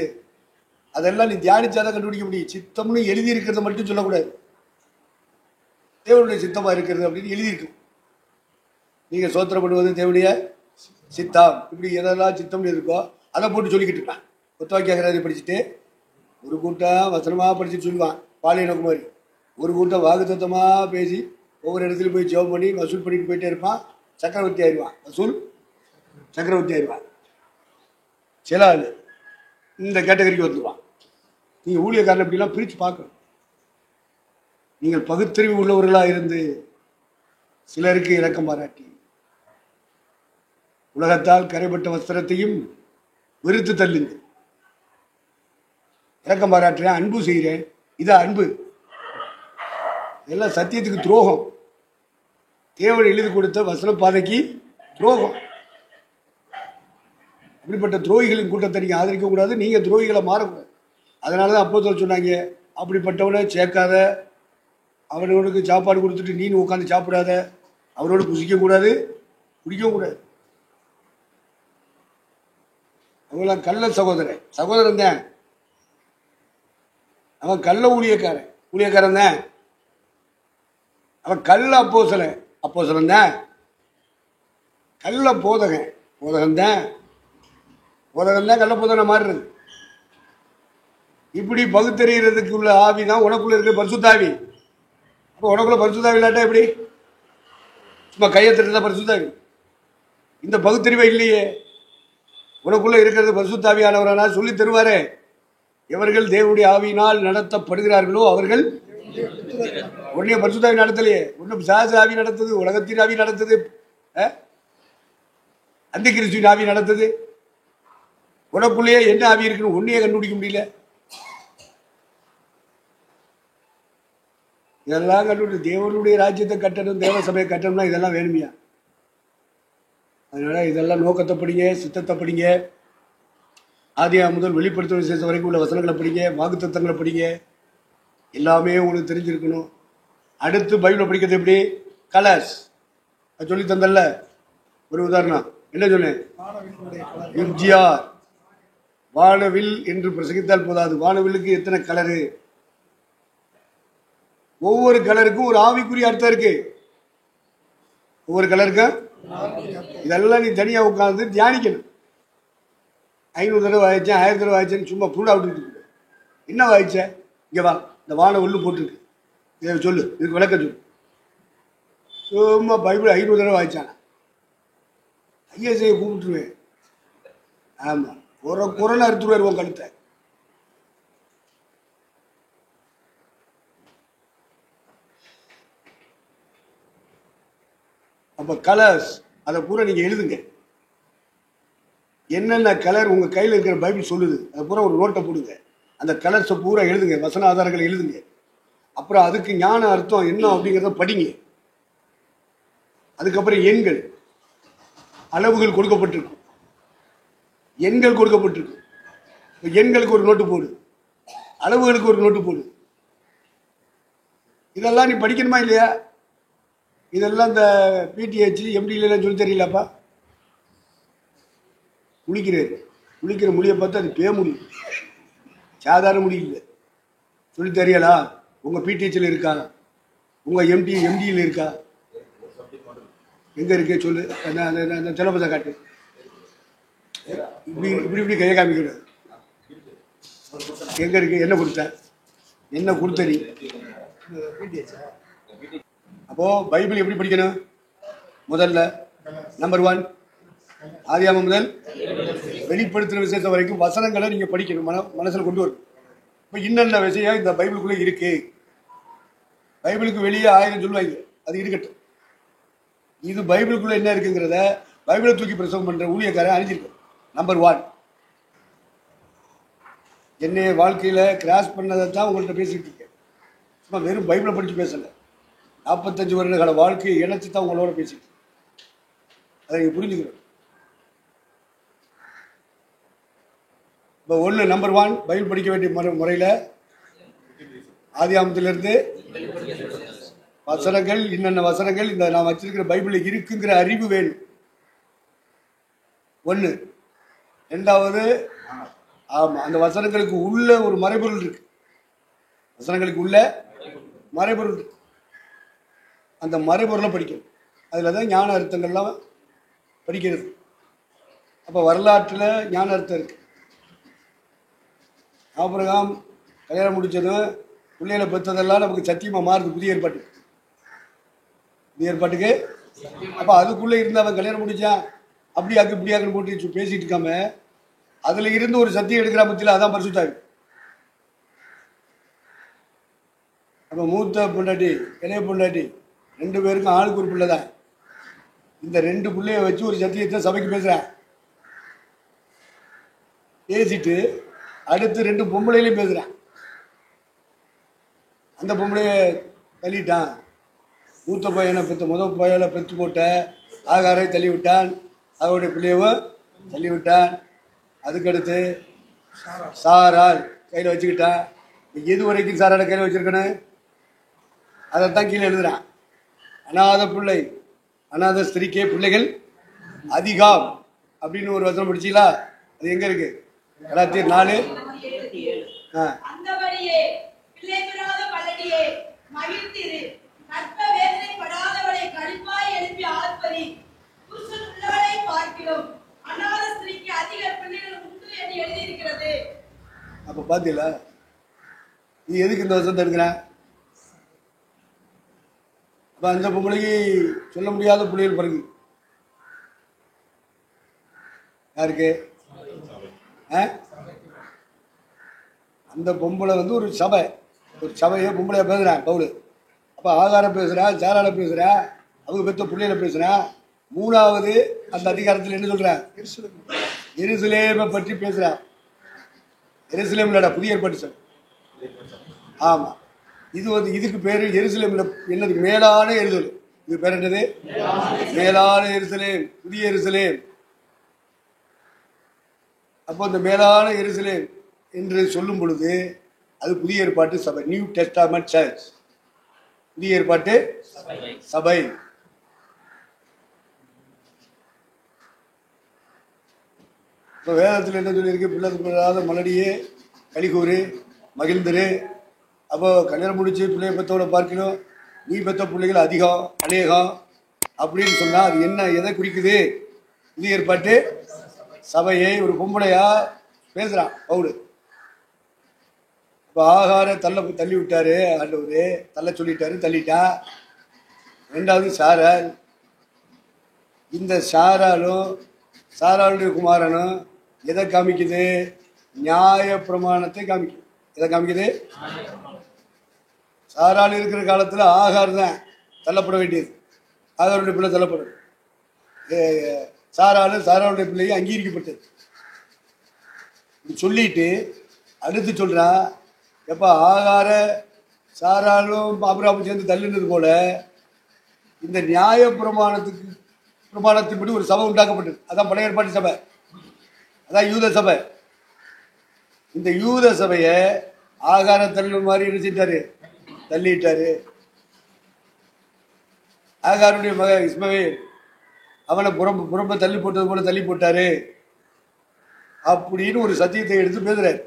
அதெல்லாம் நீ தியானிச்சாதான் கண்டுபிடிக்க முடியும். சித்தம்னு எழுதியிருக்கிறத மட்டும் சொல்லக்கூடாது. தேவனுடைய சித்தமாக இருக்கிறது அப்படின்னு எழுதியிருக்கும். நீங்கள் சோத்திரப்படுவது தேவனுடைய சித்தம், இப்படி எதெல்லாம் சித்தம்னு இருக்கோ அதை போட்டு சொல்லிக்கிட்டு இருப்பான். ஒத்துவாக்கியாகிறதை படிச்சுட்டு ஒரு கூட்டம் வசனமாக படிச்சுட்டு சொல்லுவான் பாலியனகுமாரி. ஒரு கூட்டம் வாக்குத்தத்தமாக பேசி ஒவ்வொரு இடத்துலையும் போய் ஜெபம் பண்ணி வசூல் பண்ணிட்டு போயிட்டே இருப்பான். சக்கரவர்த்தி ஆயிடுவான். வசூல் சக்கரவர்த்தி ஆயிடுவான். சில ஆள் இந்த கேட்டகரிக்கு வந்துடுவான். நீங்கள் ஊழியக்காரன் அப்படிலாம் பிரித்து பார்க்கணும். நீங்கள் பகுத்தறிவு உள்ளவர்களாக இருந்து சிலருக்கு இரக்கம் பாராட்டி உலகத்தால் கரைப்பட்ட வஸ்திரத்தையும் வெறுத்து தள்ளுங்க. இரக்கம் பாராட்டுறேன், அன்பு செய்கிறேன், இதான் அன்பு. இதெல்லாம் சத்தியத்துக்கு துரோகம். தேவன் எழுதி கொடுத்த வசன பாதைக்கு துரோகம். அப்படிப்பட்ட துரோகிகளின் கூட்டத்தை நீங்கள் ஆதரிக்க கூடாது. நீங்கள் துரோகிகளை மாறக்கூடாது. அதனால தான் அப்போஸ்தலர் சொன்னாங்க, அப்படிப்பட்டவனை சேர்க்காத, அவனோடுக்கு சாப்பாடு கொடுத்துட்டு நீ உட்காந்து சாப்பிடாத, அவனோடு புசிக்கக்கூடாது, குடிக்கவும் கூடாது. அவங்களாம் கள்ள சகோதரன் தான். அவன் கள்ள ஊழியக்காரன் தான். அவன் கள்ள அப்போஸ்தலன் தான். கள்ள போதகன் தான் கள்ள போதனை மாறுறது. இப்படி பகுத்தறிகிறதுக்கு உள்ள ஆவி தான் உனக்குள்ள இருக்க பரிசுத்தாவி. அப்போ உனக்குள்ள பரிசுத்தாவி இல்லாட்டா எப்படி? சும்மா கையெழுத்து பரிசுத்தாவி. இந்த பகுத்தறிவை இல்லையே. உனக்குள்ள இருக்கிறது பரிசுத்தாவியானவரானா சொல்லி தருவாரே. எவர்கள் தேவனுடைய ஆவியினால் நடத்தப்படுகிறார்களோ அவர்கள் உடனே பரிசுத்தாவி நடத்தலையே. ஒன்றும் சாச ஆவி நடத்துது, உலகத்தின் ஆவி நடத்துது, அந்த கிறிஸ்துவின் ஆவி நடத்துது. உனக்குள்ளேயே என்ன ஆவி இருக்குன்னு ஒன்னையே கண்டுபிடிக்க முடியல. இதெல்லாம் கண்டுபிடிச்சு தேவனுடைய ராஜ்யத்தை கட்டணும், தேவ சபையை கட்டணும்னா இதெல்லாம் வேணுமையா? அதனால இதெல்லாம் நோக்கத்தை படிங்க, சித்தத்தை படிங்க. ஆதியாகமம் முதல் வெளிப்படுத்தும் விசேஷம் வரைக்கும் உள்ள வசனங்களை படிங்க, வாக்குத்தத்தங்களை படிங்க, எல்லாமே உங்களுக்கு தெரிஞ்சிருக்கணும். அடுத்து பைபிளை படிக்கிறது எப்படி? கலர்ஸ் சொல்லி தந்தல்ல. ஒரு உதாரணம் என்ன சொன்னேன்? எம்ஜிஆர் வானவில் என்று பிரசங்கித்தால் போதாது. வானவிலுக்கு எத்தனை கலரு? ஒவ்வொரு கலருக்கும் ஒரு ஆவிக்குரிய அர்த்தம் இருக்கு. ஒவ்வொரு கலருக்கும் இதெல்லாம் நீ தனியா உட்கார்ந்து தியானிக்கணும். 500 தடவை வாய்ச்சேன், 1000 தடவை வாய்ச்சேன்னு சும்மா புருடா விட்டுட்டு என்ன வாய்ச்ச? இங்க வா, இந்த வான உள்ளு போட்டுருக்கு, இதை சொல்லு, இதுக்கு விளக்க சொல்லு. சும்மா பைபிள் 500 தடவை வாய்ச்சான். ஐஎஸ்ஐயை கூப்பிட்டுருவேன். ஆமா, ஒரு குரலை அறுத்துருவார் உன் கழுத்தை. அப்ப கலர்ஸ் அதை பூரா நீங்க எழுதுங்க. என்னென்ன கலர் உங்க கையில் இருக்கிற பைபிள் சொல்லுது அதை பூரா ஒரு நோட்டை போடுங்க. அந்த கலர்ஸை பூரா எழுதுங்க, வசன ஆதாரங்களை எழுதுங்க. அப்புறம் அதுக்கு ஞான அர்த்தம் என்ன அப்படிங்கிறத படிங்க. அதுக்கப்புறம் எண்கள், அளவுகள் கொடுக்கப்பட்டிருக்கும், எண்கள் கொடுக்கப்பட்டிருக்கு. எண்களுக்கு ஒரு நோட்டு போடு, அளவுகளுக்கு ஒரு நோட்டு போடு. இதெல்லாம் நீ படிக்கணுமா இல்லையா? இதெல்லாம் இந்த பிடிஹெச் எம்டிலாம் சொல்லி தெரியலப்பா. குளிக்கிற மொழியை பார்த்து அது பே முடி, சாதாரண மொழி இல்லை. சொல்லி தெரியலா? உங்க பிடிஹெச்ல இருக்கா? உங்க எம்டியில் இருக்கா? எங்க இருக்கு சொல்லு, அந்த சிலபஸை காட்டு. இப்படி கையை காமிக்கிறது. எங்க இருக்கு? என்ன கொடுத்த? என்ன கொடுத்த நீ? அப்போ பைபிள் எப்படி படிக்கணும்? முதல்ல நம்பர் 1 ஆதியாகமம் முதல் வெளிப்படுத்துற விசேஷம் வரைக்கும் வசனங்களை நீங்க படிக்கணும், மனசுல கொண்டு வரணும். இப்போ இன்னென்ன விஷயம் இந்த பைபிளுக்குள்ள இருக்கு. பைபிளுக்கு வெளியே 1000 சொல்லுவாங்க, அது இருக்கட்டும். இது பைபிளுக்குள்ள என்ன இருக்குங்கிறத பைபிளை தூக்கி பிரசவம் பண்ற ஊழியக்காரன் அணிஞ்சிருக்கேன். நம்பர் 1 என்னைய வாழ்க்கையில கிராஸ் பண்ணதை தான் உங்கள்கிட்ட பேசிட்டு இருக்கேன். சும்மா வெறும் பைபிளை படிச்சு பேசல, 45 வருட கால வாழ்க்கையை இணைச்சு தான் உங்களோட பேசிட்டு. அதை நீங்க புரிஞ்சுக்கணும். இப்போ நம்பர் 1 பைபிள் படிக்க வேண்டிய முறையில் ஆதியாகமத்திலிருந்து வசனங்கள், இன்னென்ன வசனங்கள் இந்த நான் வச்சிருக்கிற பைபிளில் இருக்குங்கிற அறிவு வேணும். 1. 2வது, ஆமா, அந்த வசனங்களுக்கு உள்ள ஒரு மறைபொருள் இருக்கு. வசனங்களுக்கு உள்ள மறைபொருள் இருக்கு. அந்த மறைபொருளை படிக்கணும். அதில் தான் ஞான அர்த்தங்கள்லாம் படிக்கிறது. அப்போ வரலாற்றில் ஞான அர்த்தம் இருக்கு. ஆபிரகாம் கல்யாணம் முடிச்சதும் பிள்ளைகளை பெற்றதெல்லாம் நமக்கு சத்தியமாக மாறுது புதிய ஏற்பாட்டுக்கு. புதிய ஏற்பாட்டுக்கு அப்போ அதுக்குள்ளே இருந்து அவன் கல்யாணம் முடிச்சான் அப்படியாக்கு இப்படியாக்குன்னு போட்டு பேசிட்டு இருக்காம அதுல இருந்து ஒரு சத்தியம் எடுக்கிற பத்தியில் அதான் பரிசுத்தாவி. அப்போ மூத்த பொண்டாட்டி இளைய பொண்டாட்டி 2 பேருக்கும் ஆளுக்கு ஒரு பிள்ளை தான். இந்த 2 பிள்ளைய வச்சு ஒரு சத்தியத்தை சபைக்கு பேசுறேன். பேசிட்டு அடுத்து 2 பொம்பளையிலையும் பேசுறேன். அந்த பொம்பளைய தள்ளிட்டான். மூத்த பையனை முதல் பையனை பெற்று போட்ட ஆகாரை தள்ளி விட்டான். அவருடைய பிள்ளையவும் தள்ளி விட்டான். அதுக்கடுத்து சாரால் கையில் வச்சுக்கிட்டான். எது வரைக்கும் சாராட கையில் வச்சிருக்கணும்? அதைத்தான் கீழே எழுதுறான். அநாத பிள்ளை, அநாத ஸ்திரீக்கே பிள்ளைகள் அதிகம் அப்படின்னு ஒரு வசனம் படிச்சீங்களா? அது எங்க இருக்கு? கலாத்தியர் 4. அப்ப பாத்தீங்களா? நீ எதுக்கு இந்த வசனத்தை எடுக்கிற? அப்ப அந்த பொம்பளைக்கு சொல்ல முடியாத பிள்ளைகள் பிறகு யாருக்கு? அந்த பொம்பளை ஒரு சபையை பொம்பளையா பேசுறான் பவுல். அப்ப ஆகார பேசுறா, சாரால பேசுறா, அவங்க பெற்ற பிள்ளைகளை பேசுறா. 3வது அந்த அதிகாரத்தில் என்ன சொல்ற? எருசலேமை பற்றி பேசுறா. எருசலேம்லடா புதிய ஏற்பாட்டு சபை. ஆமா, இது இதுக்கு பேரு எருசலேம்ல என்னது? மேலான எருசலேம். இது பேர் என்னது? மேலான எருசலேம், புதிய எருசலேம். அப்போ இந்த மேலான எருசலேம் என்று சொல்லும் பொழுது அது புதிய ஏற்பாட்டு சபை, நியூ டெஸ்டாமெண்ட் சர்ச், புதிய ஏற்பாட்டு சபை. இப்போ வேதத்தில் என்ன சொல்லியிருக்கு? பிள்ளைப்படாத மலடியே கலிகூறு மகிழ்ந்துரு. அப்போ கல்யாணம் முடிச்சு பிள்ளைய பெற்றோட பார்க்கணும், நீ பெற்ற பிள்ளைகள் அதிகம் அநேகம் அப்படின்னு சொன்னால் அது என்ன, எதை குறிக்குது? புதிய ஏற்பாட்டு சபையை. ஒரு பொம்பளையா பேசுகிறான் பவுல். இப்போ ஆகார தள்ளி விட்டாரு ஆண்டவர், தள்ள சொல்லிட்டாரு, தள்ளிட்டா. ரெண்டாவது சாரால். இந்த சாராலும் சாராளுடைய குமாரனும் எதை காமிக்குது? நியாய பிரமாணத்தை காமிக்குது. எதை காமிக்குது? சாரால் இருக்கிற காலத்தில் ஆகார் தான் தள்ளப்பட வேண்டியது, ஆகாருடைய பிள்ளை தள்ளப்படும். சாராளுடைய பிள்ளையை அங்கீகரிக்கப்பட்டது சொல்லிட்டு அடுத்து சொல்றா, எப்ப ஆகார சாராலும் ஆபிரகாமும் சேர்ந்து தள்ளினது போல இந்த நியாய பிரமாணத்தின்படி ஒரு சபை உண்டாக்கப்பட்டது. அதான் பழைய ஏற்பாட்டு சபை, அதான் யூத சபை. இந்த யூத சபையை ஆகார தள்ளு மாதிரி நினைச்சிட்டாரு, தள்ளிட்டாரு. ஆகாருடைய மகன் இஸ்மவேல் அவனை புறம்ப தள்ளி போட்டது போல தள்ளி போட்டாரு அப்படின்னு ஒரு சத்தியத்தை எடுத்து பேசுறாரு.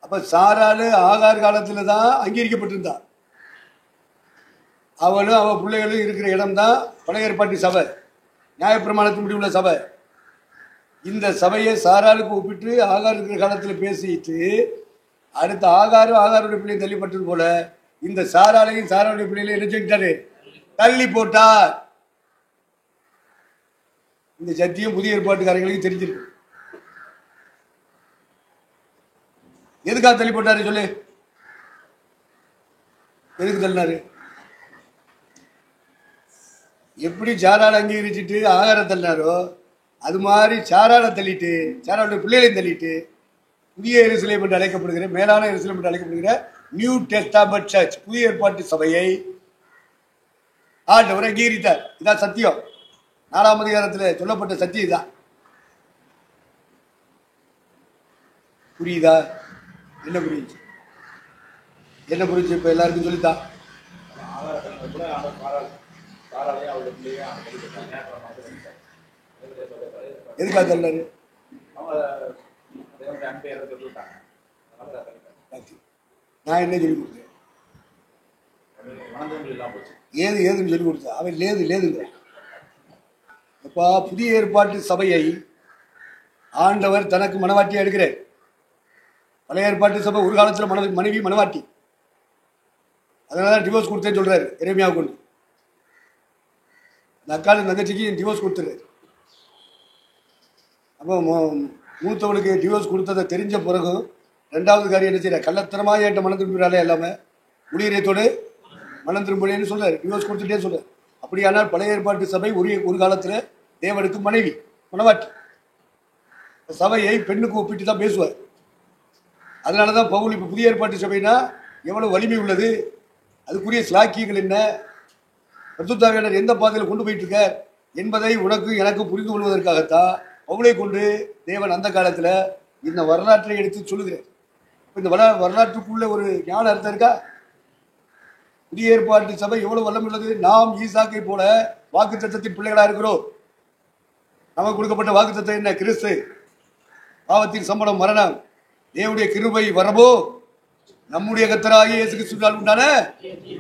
அப்ப சாராளு ஆகார் காலத்துல தான் அங்கீகரிக்கப்பட்டிருந்தா. அவளும் அவ பிள்ளைகளும் இருக்கிற இடம் தான் பழைய ஏற்பாட்டு சபை, நியாயப்பிரமாணத்தின்படி உள்ள சபை. இந்த சபையை சாராளுக்கு ஒப்பிட்டு ஆகார் இருக்கிற காலத்தில் பேசிட்டு அடுத்த ஆகாருடைய பிள்ளையை தள்ளிப்பட்டது போல இந்த சாராளையும் சாராளுடைய பிள்ளைகளையும் என்ன செஞ்சாரு? தள்ளி போட்டார். இந்த சத்தியம் புதிய ஏற்பாட்டுக்காரங்களுக்கு தெரிஞ்சிருக்கு. எதுக்காக தள்ளி போட்டாரு சொல்லு? எதுக்கு தள்ளினாரு? எப்படி சாராளை அங்கீகரிச்சுட்டு ஆகார தள்ளினாரோ அது மாதிரி சாராளை தள்ளிட்டு சாராளுடைய பிள்ளைகளையும் தள்ளிட்டு புதிய எருசலேம் என்று அழைக்கப்படுகிற, மேலான எருசலேம் என்று அழைக்கப்படுகிற நியூ டெஸ்டாமெண்ட் சர்ச், புதிய ஏற்பாட்டு சபையை ஆண்டவர் அங்கீகரித்தார். இதான் சத்தியம். 4ஆம் அதிகாரத்தில் சொல்லப்பட்ட சத்தியம் தான். புரியுதா? என்ன புரியுது? என்ன புரிஞ்சு? இப்ப எல்லாருக்கும் சொல்லித்தான். எதுக்காக தள்ளாரு? நான் என்ன சொல்லி கொடுத்தேன்? ஏதுன்னு சொல்லி கொடுத்தேன். அவன் லேதுங்க. அப்பா புதிய ஏற்பாட்டு சபையை ஆண்டவர் தனக்கு மனவாட்டியா எடுக்கிறார். பழைய ஏற்பாட்டு சபை ஒரு காலத்தில் மனைவி மனவாட்டி, அதனாலதான் டிவோர்ஸ் கொடுத்தேன்னு சொல்றாரு எரேமியாவை கொண்டு. அந்த அக்கால தங்கச்சிக்கு டிவோர்ஸ் கொடுத்துரு. அப்போ மூத்தவனுக்கு டிவோர்ஸ் கொடுத்ததை தெரிஞ்ச பிறகு ரெண்டாவது காரியம் என்ன செய்யற? கள்ளத்தனமாக என்கிட்ட மனம் திரும்பினாலே எல்லாமே முடியறதோடு மனம் திரும்பலேன்னு சொல்றாரு. டிவோர்ஸ் கொடுத்துட்டே சொல்றாரு. அப்படியானால் பழைய ஏற்பாட்டு சபை ஒரு காலத்தில் தேவனுக்கு மனைவி மனவாட்டி. சபையை பெண்ணுக்கு ஒப்பிட்டு தான் பேசுவார். அதனாலதான் பவுல் இப்ப புதிய ஏற்பாட்டு சபைனா எவ்வளவு வலிமை உள்ளது, அதுக்குரிய சிலாக்கியங்கள் என்ன, பரிசுத்தாவியானவர் எந்த பாதையில் கொண்டு போயிட்டு இருக்க என்பதை உனக்கு எனக்கு புரிந்து கொள்வதற்காகத்தான் பவுலை கொண்டு தேவன் அந்த காலத்துல இந்த வரலாற்றை எடுத்து சொல்லுகிறேன். இந்த வரலாற்றுக்குள்ள ஒரு ஞான அர்த்தம் இருக்கா? புதிய ஏற்பாட்டு சபை எவ்வளவு வல்லமை உள்ளது. நாம் ஈசாக்கை போல வாக்கு தத்தத்தின் பிள்ளைகளா இருக்கிறோம். நமக்கு கொடுக்கப்பட்ட வாக்கு தத்தம் என்ன? கிறிஸ்து. பாவத்தின் சம்பளம் மரணம், தேவனுடைய கிருபை வரவோ நம்முடைய கர்த்தராகிய இயேசு கிறிஸ்துவால் உண்டான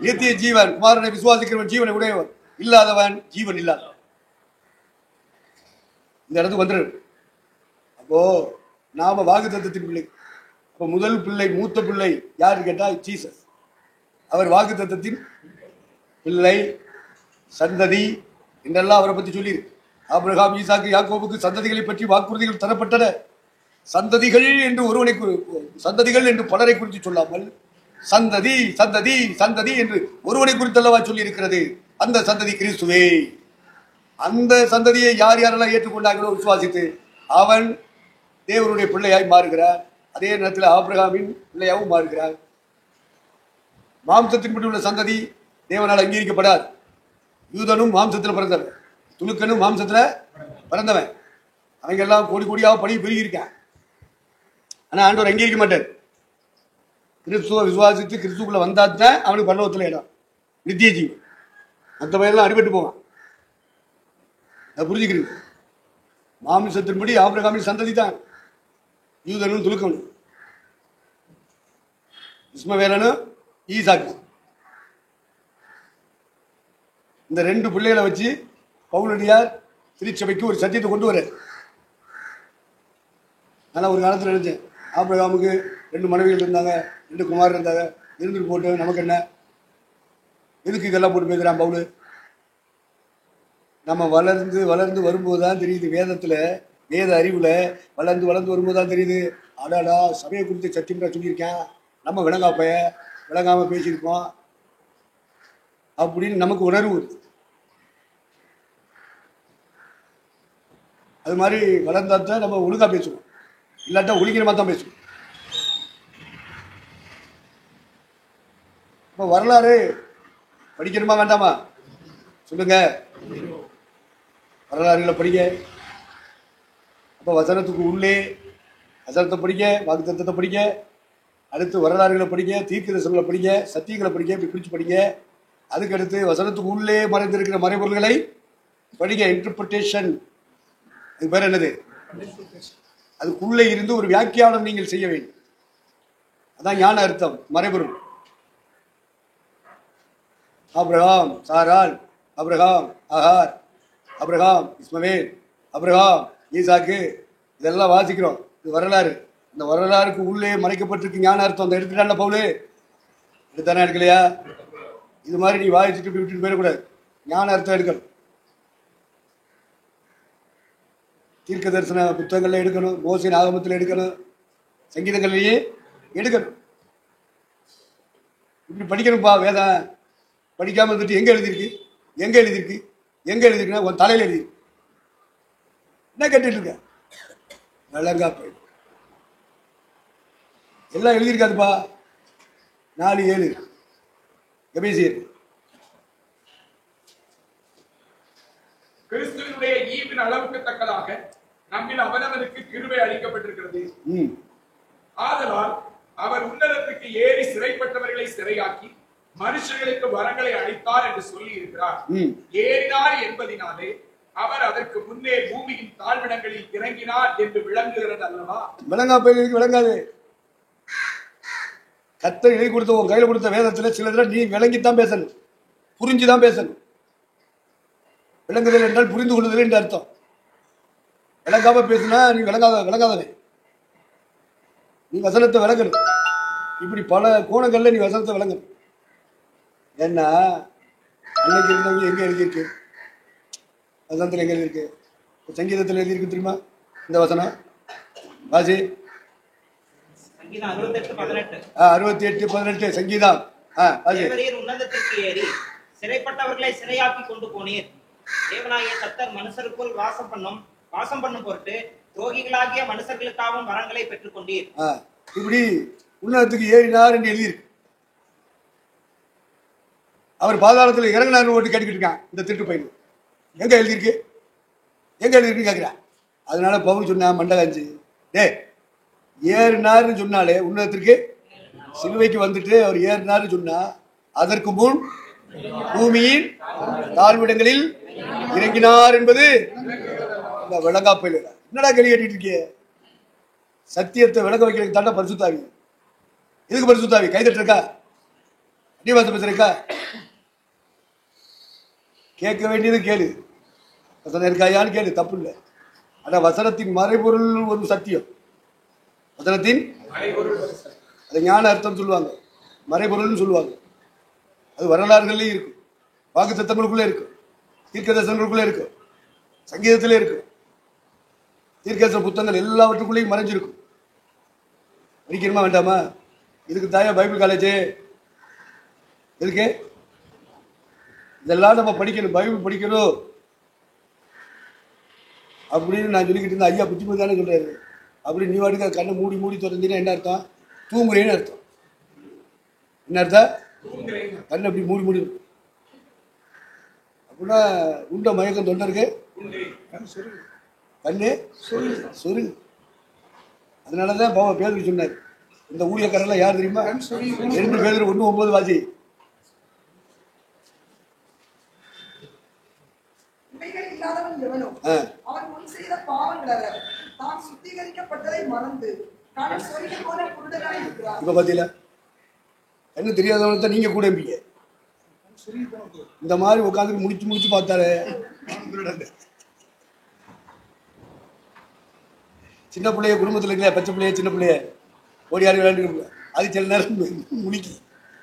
நித்திய ஜீவன். குமாரனை விசுவாசிக்கிறவன் ஜீவனை உடையவன், இல்லாதவன் ஜீவன் இல்லாதவன். இந்த இடத்துக்கு வந்துடும். அப்போ நாம வாக்கு தத்தத்தின் பிள்ளை. அப்போ முதல் பிள்ளை, மூத்த பிள்ளை யாரு கேட்டா ஜீசஸ். அவர் வாக்கு தத்தத்தின் பிள்ளை, சந்ததி என்றெல்லாம் அவரை பற்றி சொல்லியிருக்கு. ஆபிரகாம், ஈசாக்கு, யாக்கோபுக்கு சந்ததிகளை பற்றி வாக்குறுதிகள் தரப்பட்டன. சந்ததிகள் என்று சந்ததிகள் என்று பலரை குறித்து சொல்லாமல் சந்ததி சந்ததி சந்ததி என்று ஒருவனை குறித்தல்லவா சொல்லி இருக்கிறது. அந்த சந்ததி கிறிஸ்துவே. அந்த சந்ததியை யார் யாரெல்லாம் ஏற்றுக்கொண்டார்களோ விசுவாசித்து அவன் தேவனுடைய பிள்ளையாய் மாறுகிறார். அதே நேரத்தில் ஆபிரகாமின் பிள்ளையாகவும் மாறுகிறார். மாம்சத்தின்படி உள்ள சந்ததி தேவனால் அங்கீகரிக்கப்படாது. யூதனும் மாம்சத்தில் பிறந்தவன், துலுக்கனும் மாம்சத்தில் பிறந்தவன். அவங்க எல்லாம் கோடி கோடியாக பணி பெருகியிருக்கான். ஆனால் ஆண்டவர் அங்கீகரிக்க மாட்டார். கிறிஸ்துவ விசுவாசித்து கிறிஸ்துக்குள்ள வந்தாதான் அவனுக்கு பரலோகத்தில் இடம், நித்திய ஜீவன். மற்ற பயிரெல்லாம் அடிபட்டு போவான். அதை புரிஞ்சுக்கிறீங்க. மாமிசத்தின்படி ஆபிரகாமின் சந்ததி தான் யூதனும் துலுக்கவனும், இஸ்மவேலனும் ஈசாக்கு. இந்த 2 பிள்ளைகளை வச்சு பவுலடியார் திருச்சபைக்கு ஒரு சத்தியத்தை கொண்டு வர. ஆனால் ஒரு காலத்தில் நினைச்சேன், ஆபிரகாமுக்கு 2 மனைவிகள் இருந்தாங்க, 2 குமாரர் இருந்தாங்க, இருந்துட்டு போட்டு நமக்கு என்ன, எதுக்கு இதெல்லாம் போட்டு பேசுகிறான் பவுலு. நம்ம வளர்ந்து வளர்ந்து வரும்போது தான் தெரியுது, வேதத்தில் வேத அறிவில் வளர்ந்து வளர்ந்து வரும்போது தான் தெரியுது, அடாடா சபையை குறித்து சத்தியமாக சொல்லியிருக்கேன், நம்ம விளங்காமல் பேசியிருக்கோம் அப்படின்னு நமக்கு உணர்வு வருது. அது மாதிரி வளர்ந்தா தான் நம்ம ஒழுங்காக பேசுவோம், இல்லாட்டா ஒழுங்கினமாக தான் பேசுவோம். இப்போ வரலாறு படிக்கணுமா வேண்டாமா சொல்லுங்க? வரலாறுகளை படிக்க. அப்போ வசனத்துக்கு உள்ளே வசனத்தை படிக்க, வாக்குத்தத்தத்தை படிக்க, அடுத்து வரலாறுகளை படிக்க, தீர்க்கதரிசனங்களை படிக்க, சத்தியங்களை படிக்க, இப்படி பிரித்து படிக்க. அதுக்கடுத்து வசனத்துக்கு உள்ளே மறைந்திருக்கிற மறைபொருள்களை படிக்க, இன்டர்பிரிட்டேஷன். அது பேர் என்னது? அதுக்குள்ளே இருந்து ஒரு வியாக்கியானம் நீங்கள் செய்ய வேண்டும். அதான் ஞான அர்த்தம், மறைபொருள். ஆபிரகாம் சாராள், ஆபிரகாம் ஆகார், ஆபிரகாம் இஸ்மவேல், ஆபிரகாம் ஈசாக்கு, இதெல்லாம் வாசிக்கிறோம். இது வரலாறு. இந்த வரலாறுக்கு உள்ளே மறைக்கப்பட்டிருக்கு ஞான அர்த்தம். அந்த எடுத்துட்டான்ல பவுலு, எடுத்தானே எடுக்கலையா? இது மாதிரி நீ வாசிச்சுட்டு விட்டுட்டு போயிடக்கூடாது, ஞான அர்த்தம் எடுக்கணும். தீர்க்க தரிசன புத்தகங்கள்ல எடுக்கணும், மோசையின் ஆகமத்தில் எடுக்கணும், சங்கீதங்கள்லேயே எடுக்கணும். இப்படி படிக்கணும்ப்பா. வேதம் படிக்காமல் இருந்துட்டு எங்கே எழுதியிருக்கு, எங்கே எழுதியிருக்கு, எங்கே எழுதியிருக்குன்னா உன் தலையில் எழுதி என்ன கேட்டுட்டு இருக்க? விளங்கா போய் எல்லாம் எழுதியிருக்காதுப்பா. 4:7 எபேசியர். கிறிஸ்துவினுடைய ஈவின் அளவுக்கு தக்கதாக நம்மில் அவனவனுக்கு கிருபை அளிக்கப்பட்டிருக்கிறது. ஆதலால் அவர் உன்னதத்துக்கு ஏறி சிறைப்பட்டவர்களை சிறையாக்கி மனுஷர்களுக்கு வரங்களை அளித்தார் என்று சொல்லி இருக்கிறார். ஏறினார் என்பதினாலே அவர் அதற்கு முன்னே பூமியின் தாழ்விடங்களில் இறங்கினார் என்று விளங்குகிறது அல்லவா? விளங்கா பயிலுக்கு விளங்காது. கர்த்தர் எழுதி கொடுத்த உன் கையில் கொடுத்த வேதத்துல சிலதுல நீ விளங்கித்தான் பேசணும், புரிஞ்சுதான் பேசணும். விளங்குதல் என்றால் புரிந்து கொள்ளுதல் என்று அர்த்தம். விளங்காம பேசுனா நீ விளங்காதவன். நீ வசனத்தை விளங்கணும். இப்படி பல கோணங்கள்ல நீ வசனத்தை விளங்கணும். ஏன்னா அன்னைக்கு இருந்தவங்க எங்க எழுதியிருக்கு, வசனத்தில் எங்க எழுதியிருக்கு, சங்கீதத்தில் எழுதியிருக்கு தெரியுமா? இந்த வசனம் வாசி. 68:18 சங்கீதம். உன்னதத்திற்கு ஏறி சிறைப்பட்டவர்களை சிறையாக்கி கொண்டு போனீர். தேவனாகிய கர்த்தர் மனுஷருக்குள் வாசம் பண்ணும் பொருட்டு துரோகிகளாகிய மனுஷர்களுக்காகவும் வரங்களை பெற்றுக் கொண்டீர். இப்படி உன்னதத்துக்கு ஏறினார் என்று எழுதியிருக்கு. அவர் பாதாளத்தில் இறங்கினார் ஓட்டு கேட்டுக்கிட்டு இருக்கான் இந்த திருட்டு பையன். எங்க எழுதியிருக்கு, எங்க எழுதியிருக்கு கேட்கிறான். அதனால பவுல் சொன்னா மண்டகாஞ்சி, ஏறினார்னு சொன்னாலே உன்னதத்திற்கு சிலுவைக்கு வந்துட்டு அவர் ஏறினார்னு சொன்னா அதற்கு முன் பூமியின் தாழ்விடங்களில் இறங்கினார் என்பது இந்த விளங்காப்பையில். என்னடா கேள்வி கேட்டுட்டு இருக்கிய? சத்தியத்தை விளங்க வைக்கிறதுக்கு தாண்டா பரிசுத்தாவி. எதுக்கு பரிசுத்தாவி? கைதட்டு இருக்கா? அடிவாசம் பேசுறக்கா? கேட்க வேண்டியது கேளு, வசனம் இருக்காயான்னு கேளு, தப்பு இல்லை. ஆனா வசனத்தின் மறைபொருள் ஒரு சத்தியம். வசனத்தின் அது ஞான அர்த்தம் சொல்லுவாங்க, மறைபொருள்னு சொல்லுவாங்க. அது வரலாறுகள்லேயும் இருக்கும், வாக்கு தத்தங்களுக்குள்ளே இருக்கும், தீர்க்க தரிசனங்களுக்குள்ளே இருக்கும், சங்கீதத்திலே இருக்கும், தீர்க்கதரிசன புத்தகங்கள் எல்லாவற்றுக்குள்ளேயும் மறைஞ்சிருக்கும். படிக்கணுமா வேண்டாமா? இதுக்கு தாயா பைபிள் காலேஜ். எதுக்கு இதெல்லாம் நம்ம படிக்கணும், பைபிள் படிக்கணும் அப்படின்னு நான் சொல்லிக்கிட்டு இருந்தேன். ஐயா புத்திமதி தானே சொல்றாரு. அப்படி நீ வாட்டுக்க கண்ணை மூடி மூடி திறந்தீங்கன்னா என்ன அர்த்தம்? தூங்குறேன்னு அர்த்தம். என்ன அர்த்தம்? கண்ணை அப்படி மூடி மூடி அப்படின்னா உண்ட மயக்கம் தொண்டருக்கு கண்ணு சொருங்க. அதனாலதான் பேதுரு சொன்னார், இந்த ஊழியக்காரெல்லாம் யார் தெரியுமா? 2 பேதுரு 1:9 வாசி. இவைகள் இல்லாதவன் எவனோ அவன் முன் செய்த பாவங்கள் அல்ல, தான் சுத்திகரிக்கப்பட்டதை மறந்து கண் சொரிகை போல குருடனாய் இருக்கிறான். இப்ப பாத்தீங்களா, என்ன தெரியாதவன நீங்க கூட இருப்பீங்க. இந்த மாதிரி உட்காந்து முடிச்சு பார்த்தாரு. சின்ன பிள்ளைய குடும்பத்தில் இருக்கல, பச்சை பிள்ளைய சின்ன பிள்ளைய ஓடியாடி விளையாண்டு அது சில நேரம் முடிக்கி.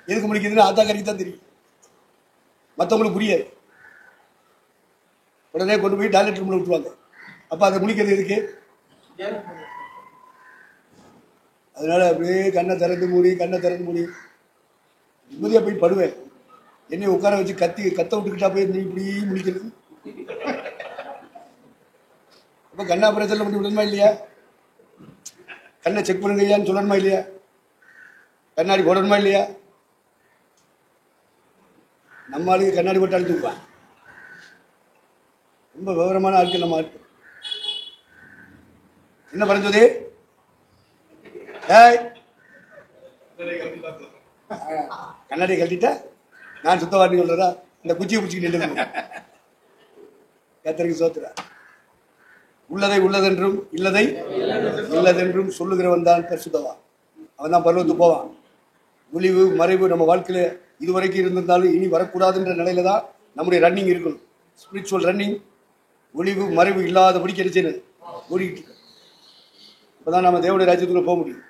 எதுக்கு முடிக்குதுன்னு ஆத்தாக்கறிக்கு தான் தெரியும், மற்றவங்களுக்கு புரியாது. உடனே கொண்டு போய் டாய்லெட் ரூம்ல விட்டுருவாங்க. அப்ப அதை முடிக்கிறது எதுக்கு? அதனால அப்படியே கண்ணை திறந்து மூடி நிம்மதியா போய் படுவேன். என்னை உட்கார வச்சு கத்த விட்டுக்கிட்டா போய் நீ இப்படி முடிக்கிறது. அப்ப கண்ணா ஆபரேஷன்ல பண்ணி விடணுமா இல்லையா? கண்ணை செக் பண்ணுங்கய்யான்னு சொல்லணுமா இல்லையா? கண்ணாடி போடணுமா இல்லையா? நம்ம ஆளுக்கு கண்ணாடி போட்டு அழுத்துப்பான். ரொம்ப விவரமான ஆட்கள் நம்ம ஆட்கள். என்ன பரஞ்சோதி? கண்ணாடியை கழட்டிட்டா நான் சுத்தவாட்டி சொல்றதா? இந்த குச்சியை பிடிச்சிக்கிட்டு நின்று கத்தருக்கு சோத்துறா. உள்ளதை உள்ளதென்றும் இல்லதை இல்லதென்றும் சொல்லுகிறவன் தான் பரிசுத்தவான். அவன் தான் பருவத்துக்கு போவான். ஒளிவு மறைவு நம்ம வாழ்க்கையில இதுவரைக்கும் இருந்திருந்தாலும் இனி வரக்கூடாதுன்ற நிலையில தான் நம்முடைய ரன்னிங் இருக்கணும். Spiritual running. ஒளிவு மறைவு இல்லாதபடி கிடைச்சேன்னு ஓடிக்கிட்டு இருக்கு. அப்பதான் நம்ம தேவனுடைய ராஜ்யத்துக்குள்ள போக முடியும்.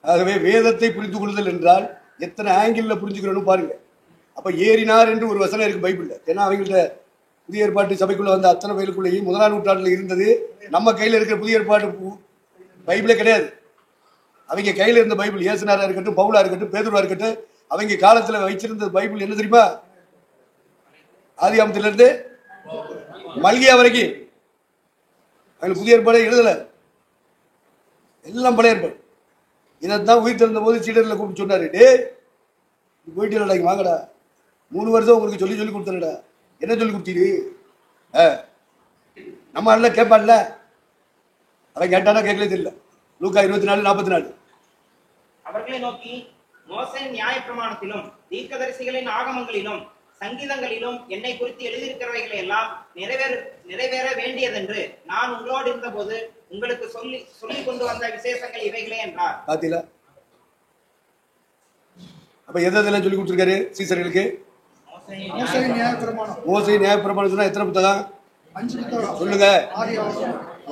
ஆகவே வேதத்தை புரிந்து கொள்ளுதல் என்றால் எத்தனை ஆங்கிள் புரிஞ்சுக்கிறோன்னு பாருங்க. அப்ப ஏறினார் என்று ஒரு வசனம் இருக்கு பைபிள்ல. ஏன்னா அவங்கள்ட்ட புதிய ஏற்பாட்டு சபைக்குள்ள வந்த அத்தனை பேருக்குள்ளேயும் 1ஆம் நூற்றாண்டுல இருந்தது. நம்ம கையில இருக்கிற புதிய ஏற்பாட்டு பைபிளே கிடையாது. அவங்க கையில இருந்த பைபிள், இயேசுநாதரா இருக்கட்டும், பவுலா இருக்கட்டும், பேதுருவா இருக்கட்டும், அவங்க காலத்துல வச்சிருந்த பைபிள் என்ன தெரியுமா? ஆதியாகமத்தில இருந்து மல்கியா வரைக்கும் அவங்க புதிய ஏற்பாடே எழுதல, எல்லாம் பழைய ஏற்பாடு. இதைத்தான் உயிர் திறந்த போது சீடர்களை கூப்பிட்டு சொன்னாரு, டே போயிட்டு வாங்கடா, 3 வருஷம் உங்களுக்கு சொல்லி கொடுத்தனடா, என்ன சொல்லி கொடுத்தீரு? நம்ம எல்லாம் கேட்பான்ல, அவன் கேட்டானா கேட்கலே தெரியல. லூக்கா 24:44. அவர்களை நோக்கி, மோசேயின் நியாயப்பிரமாணத்திலும் தீர்க்கதரிசிகளின் ஆகமங்களிலும் சங்கீதங்களிலும் என்னை குறித்து எழுதியிருக்கிறவைகளை எல்லாம் நிறைவேற வேண்டியதென்று நான் உங்களோடு இருந்த போது உங்களுக்கு சொல்லி கொண்டு வந்த விசேஷங்கள் இவைகளே என்றார். பாத்தீங்களா? அப்ப எதெல்லாம் சொல்லி கொடுத்திருக்காரு சீசர்களுக்கு? மோசே நியாயப்பிரமாணம் சொன்னா எத்தனை புத்தகம்? 5 புத்தகம் சொல்லுங்க.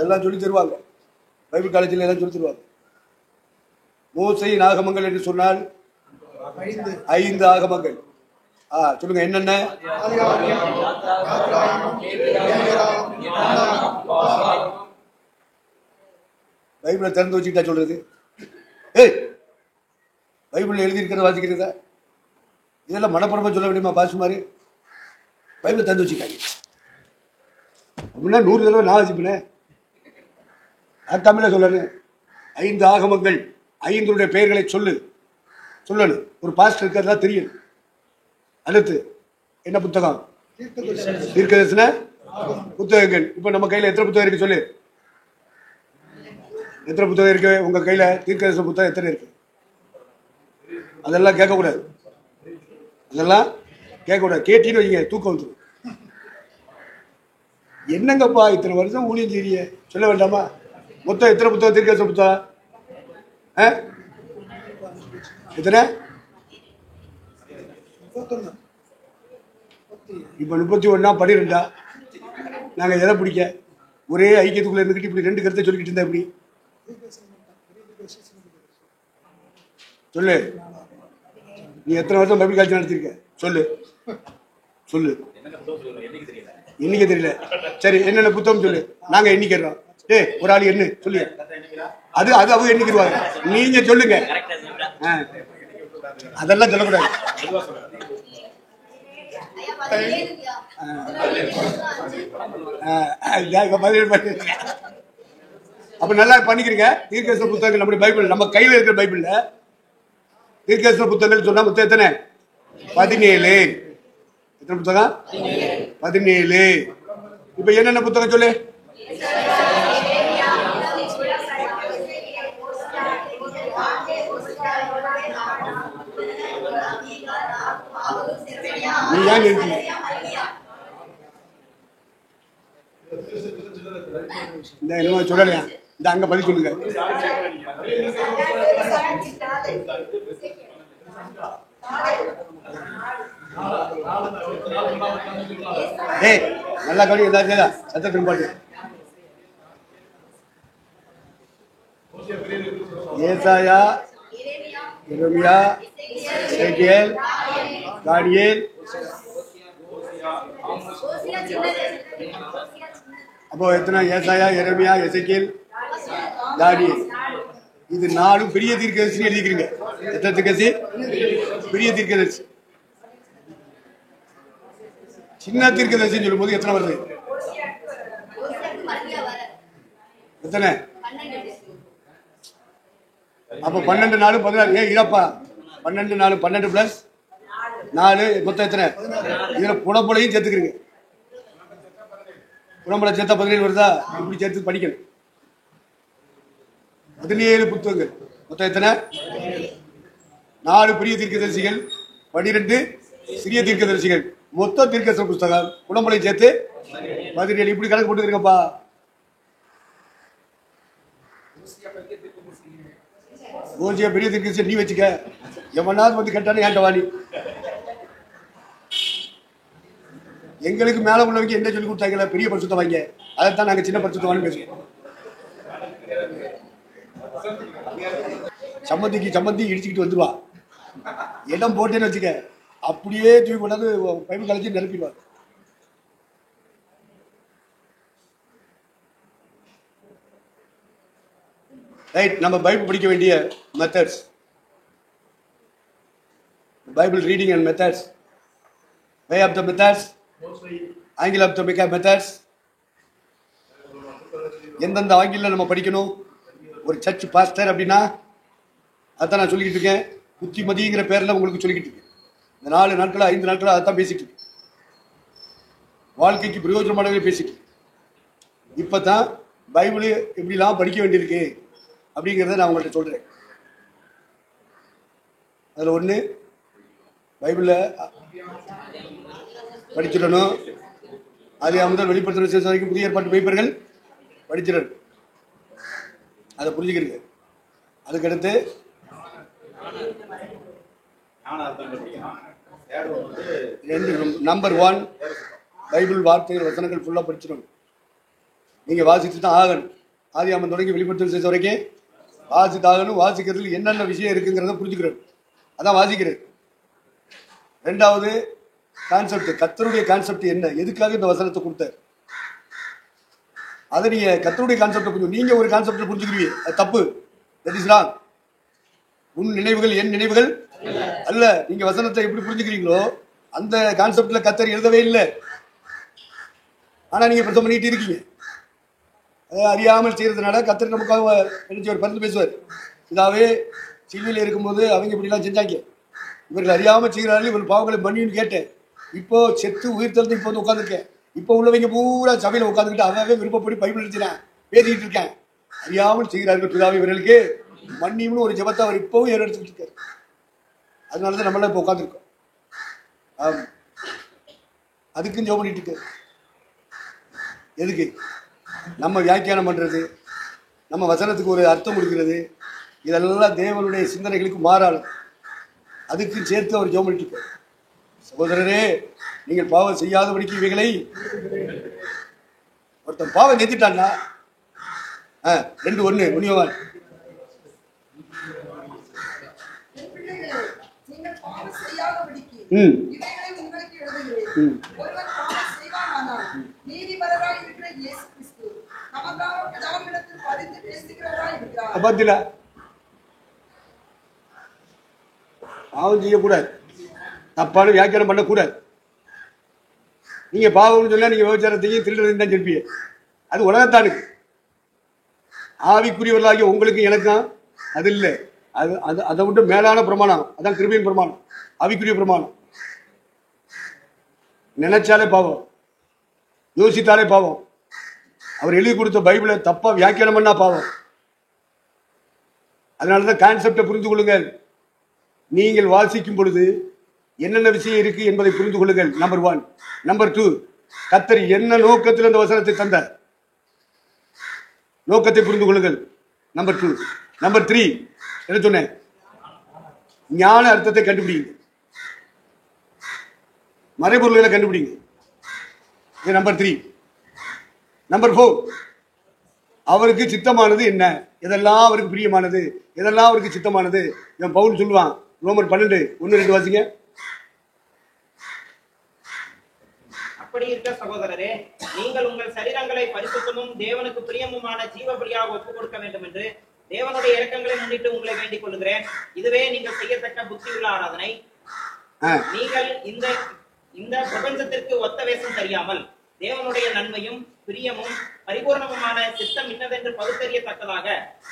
எல்லாம் சொல்லி தருவாங்க. பைபிள் காலேஜில் எல்லாம் சொல்லி தருவாங்க. மோசேயின் ஆகமங்கள் என்று சொன்னால் 5 ஆகமங்கள். சொல்லுங்க என்னென்ன? பைபிளை திறந்து வச்சுக்கிட்டா சொல்றது? பைபிள் எழுதி இருக்கிறத வாசிக்கிறதா? இதெல்லாம் மனப்பரமா சொல்ல வேண்டியமா? பாசுமாரு பைபிளை திறந்து வச்சுக்காங்க அப்படின்னா 100 தடவை நான் வாசிப்பேன். தமிழ சொல்லணும். 5 ஆகமங்கள், 5 பெயர்களை சொல்லணும். ஒரு பாஸ்டர் இருக்கிறதா தெரியும். அடுத்து என்ன புத்தகம்? தீர்க்கதரிசன புத்தகங்கள். இப்ப நம்ம கையில எத்தனை புத்தகம் இருக்கு சொல்லு? எத்தனை புத்தகம் இருக்கு உங்க கையில? தீர்க்கதரிசன புத்தகம் எத்தனை இருக்கு? அதெல்லாம் கேட்கக்கூடாது. கேட்டீன்னு வைங்க தூக்கம் வந்துடும். என்னங்கப்பா இத்தனை வருஷம் ஊழியம் செய்ய சொல்ல வேண்டாமா? மொத்தம் எத்தனை புத்தகம் தீர்க்கதரிசன புத்தகம்? எத்தனை? இப்ப 31 12. நாங்க எதை பிடிக்க? ஒரே ஐக்கியத்துக்குள்ள இருந்துகிட்டு இப்படி 2 கருத்தை சொல்லிக்கிட்டு இருந்தா இப்படி சொல்லு. நீ எத்தனை வருஷம் பைபிள் காலேஜ் நடத்திருக்க? சொல்லு. எண்ணிக்கை தெரியல. சரி, என்னென்ன புத்தகம் சொல்லு, நாங்க எண்ணிக்கிறோம். ஒரு ஆள் என்ன சொல்லு. அது அவங்க எண்ணிக்கிடுவாங்க. நீங்க சொல்லுங்க. அதெல்லாம் சொல்லக்கூடாது. அப்ப நல்லா பண்ணிக்கிறீங்க. தீர்க்கதரிசன புத்தகங்கள் நம்முடைய பைபிள், நம்ம கையில இருக்கிற பைபிள்ல தீர்க்கதரிசன புத்தகங்கள் சொன்னா மொத்தம் எத்தனை? 17. எத்தனை புத்தகம்? 17. இப்ப என்னென்ன புத்தகம் சொல்லு? நீ ஏன் நிறுத்தி இந்த என்ன சொல்லலையா? இந்த அங்க பதில் சொல்லுங்க. ஏய் நல்லா கவனி ஏதாவது சத்த திரும்பாட்டு. ஏசாயா, எரேமியா, எசேக்கியேல், தானியேல். அப்போ எத்தனை? ஏசாயா, எரேமியா, எசேக்கியேல், தானியேல். இது 4 பெரிய தீர்க்கதரிசி எழுதிக்கிறீங்க. எத்தனை தீர்க்கதரிசி? பெரிய தீர்க்கதரிசி. சின்ன தீர்க்கதரிசின்னு சொல்லும்போது எத்தனை வருது? எத்தனை? அப்ப 12 4 16. ஏன் இறப்பா? 12 4 12 பிளஸ் 4 மொத்தம் எத்தனை? இதுல புலம்புலையும் சேர்த்துக்கிறீங்க. புலம்புல சேர்த்தா 17 வருதா? இப்படி சேர்த்து படிக்கணும். 17 புத்தகங்கள் மொத்தம் எத்தனை? 4 பெரிய தீர்க்கதரிசிகள், 12 சிறிய தீர்க்கதரிசிகள். மொத்த தீர்க்கதரிசி புத்தகம் புலம்புலையும் சேர்த்து 17. இப்படி கணக்கு போட்டுக்கிறீங்கப்பா. ஓசியா பெரிய தீர்க்கதரிசி நீ வச்சுக்க. எவனாவது வந்து கேட்டானே ஏன்ட்ட வாணி. எங்களுக்கு மேல உள்ளவங்க என்ன சொல்லி கொடுத்தாங்களா? பெரிய பரிசுத்தம் வாங்க. அதைத்தான் நாங்க சின்ன பரிசுத்தவான்னு பேசுவோம். சம்மந்தி இடிச்சுக்கிட்டு வந்துருவா. இடம் போட்டேன்னு வச்சுக்க, அப்படியே தூக்கி கொண்டாந்து பைப்பு கலைச்சி நிரப்பிடுவார். ரைட். நம்ம பைபிள் படிக்க வேண்டிய methods, Bible reading and methods, way of the methods, angle of the methods. எந்தெந்த ஆங்கிளில் நம்ம படிக்கணும்? ஒரு சர்ச் பாஸ்டர் அப்படின்னா அதான் நான் சொல்லிக்கிட்டு இருக்கேன். புத்திமதிங்கிற பேரில் உங்களுக்கு சொல்லிக்கிட்டு இருக்கேன். இந்த 4 நாட்களா 5 நாட்களா அதான் பேசிட்டு இருக்கேன். வாழ்க்கைக்கு பிரயோஜனமானவே பேசிட்டு இருக்கேன். இப்போ தான் பைபிள் எப்படிலாம் படிக்க வேண்டியிருக்கு அப்படிங்கிறத நான் உங்கள்கிட்ட சொல்கிறேன். அதில் ஒன்று, பைபிளில் படிச்சிடணும். அது முதல் வெளிப்படுத்துகிற விசேஷம் வரைக்கும் புதிய ஏற்பாட்டு மெய்ப்பர்கள் படிச்சிடணும். அதை புரிஞ்சுக்கிறீங்க. அதுக்கடுத்து நம்பர் 1, பைபிள் வார்த்தைகள் வசனங்கள் ஃபுல்லாக படிச்சிடணும். நீங்கள் வாசித்து தான் ஆகணும். ஆதியாகமம் தொடங்கி வெளிப்படுத்துகிற விசேஷம் வரைக்கும் வாசித்தாகணும். வாசிக்கிறதுல என்னென்ன விஷயம் இருக்குங்கிறத புரிஞ்சுக்கிறோம். அதான் வாசிக்கிறது. 2வது கான்செப்ட், கர்த்தருடைய கான்செப்ட் என்ன, எதுக்காக இந்த வசனத்தை கொடுத்தார், அதை நீங்க கர்த்தருடைய கான்செப்டை புரிஞ்சு நீங்க ஒரு கான்செப்டை புரிஞ்சுக்கிறீங்க. அது தப்பு. That is wrong. உன் நினைவுகள் என் நினைவுகள் அல்ல. நீங்க வசனத்தை எப்படி புரிஞ்சுக்கிறீங்களோ அந்த கான்செப்ட்ல கர்த்தர் எழுதவே இல்லை. ஆனா நீங்க பிரச்சனை பண்ணிட்டு இருக்கீங்க. அதை அறியாமல் செய்யறதுனால கர்த்தர் நமக்காக ஒரு பரிந்து பேசுவார். இதாவே சிலுவையில் இருக்கும்போது அவங்க இப்படிலாம் செஞ்சாங்க, இவர்கள் அறியாமல் செய்கிறார்கள், இவர்கள் பாவங்களை மன்னின்னு கேட்டேன். இப்போ செத்து உயிர் தந்து இப்போ வந்து உட்காந்துருக்கேன். இப்போ உள்ளவங்க பூரா சபையில் உட்காந்துக்கிட்டு அவவே விருப்பப்படி பைபிள் எடுத்துறேன் பேசிக்கிட்டு இருக்கேன். அறியாமல் செய்கிறார்கள் பிதாவே இவர்களுக்கு மன்னியும்னு ஒரு ஜெபத்தை அவர் இப்பவும் ஏறெடுத்துக்கிட்டு இருக்காரு. அதனாலதான் நம்மளாம் இப்போ உட்காந்துருக்கோம். அதுக்கும் ஜெபம் பண்ணிட்டு இருக்காரு. எதுக்கு? நம்ம வியாக்கியானம் பண்றது, நம்ம வசனத்துக்கு ஒரு அர்த்தம் கொடுக்கிறது, இதெல்லாம் தேவனுடைய சிந்தனைகளுக்கு மாறாது. அதுக்கு சேர்த்து அவர் ஜெபம் பண்ணிட்டு இருக்கார். சகோதரரே, நீங்கள் பாவம் செய்யாதபடிக்கு இவைகளை ஒருத்தன் பாவம் நிறுத்திட்டான்னா 2:1 முனியவான். நீங்கள் பாவம் செய்யாதபடிக்கு இவைகளை உங்களுக்கு எழுதுகிறேன். ஒருவன் பாவம் செய்வானானால் நீதிபரராய் இருக்கிற இயேசு கிறிஸ்து நமக்காக பிதாவினிடத்தில் பரிந்து பேசுகிறவராய் இருக்கிறார். பாத்தீங்களா? பாவம் செய்யக்கூடாது, தப்பான வியாக்கியானம் பண்ணக்கூடாது. நீங்க பாவம்னு சொன்னா நீங்க விபச்சாரத்தையும் திருடுறதையும் தான் சொல்பீங்க. அது உலகத்தானுக்கு. ஆவிக்குரியவர்களாகிய உங்களுக்கு எனக்கும் அது இல்லை. அது அது அதை விட்டு மேலான பிரமாணம். அதான் கிருபையின் பிரமாணம், ஆவிக்குரிய பிரமாணம். நினைச்சாலே பாவம், யோசித்தாலே பாவம். அவர் எழுதி கொடுத்த பைபிளை தப்பா வியாக்கியானம் பண்ணா பாவம். அதனாலதான் கான்செப்டை புரிந்து கொள்ளுங்கள். நீங்கள் வாசிக்கும் பொழுது என்னென்ன விஷயம் இருக்கு என்பதை புரிந்து கொள்ளுங்கள். நம்பர் 1. நம்பர் 2, கர்த்தர் என்ன நோக்கத்தில் இந்த வசனத்தை தந்தார், நோக்கத்தை புரிந்து கொள்ளுங்கள். நம்பர் 2. நம்பர் 3 என்ன சொன்னேன், ஞான அர்த்தத்தை கண்டுபிடிங்க, மறைபொருள்களை கண்டுபிடிங்க. இது நம்பர் 3. நம்பர் 4, அவருக்கு சித்தமானது என்ன, எதெல்லாம் அவருக்கு பிரியமானது, எதெல்லாம் அவருக்கு சித்தமானது. இவன் பவுல் சொல்லுவான், ரோமர் 12:1-2 வாசிங்க. அப்படி இருக்க சகோதரரே, நீங்கள் உங்கள் சரீரங்களை பரிசுத்தமும் தேவனுக்கு பிரியமுமான ஜீவ பலியாக ஒப்புக் கொடுக்க வேண்டும் என்று தேவனுடைய இரக்கங்களை முன்னிட்டு உங்களை வேண்டிக் கொள்கிறேன். இதுவே நீங்கள் செய்யத்தக்க புத்தியுள்ள ஆராதனை. நீங்கள் இந்த பிரபஞ்சத்திற்கு ஒத்த வேஷம் தெரியாமல் தேவனுடைய நன்மையும் பிரியமும் பரிபூர்ணமுமான சித்தம் இன்னதென்று பகுத்தறியத்தக்கதாக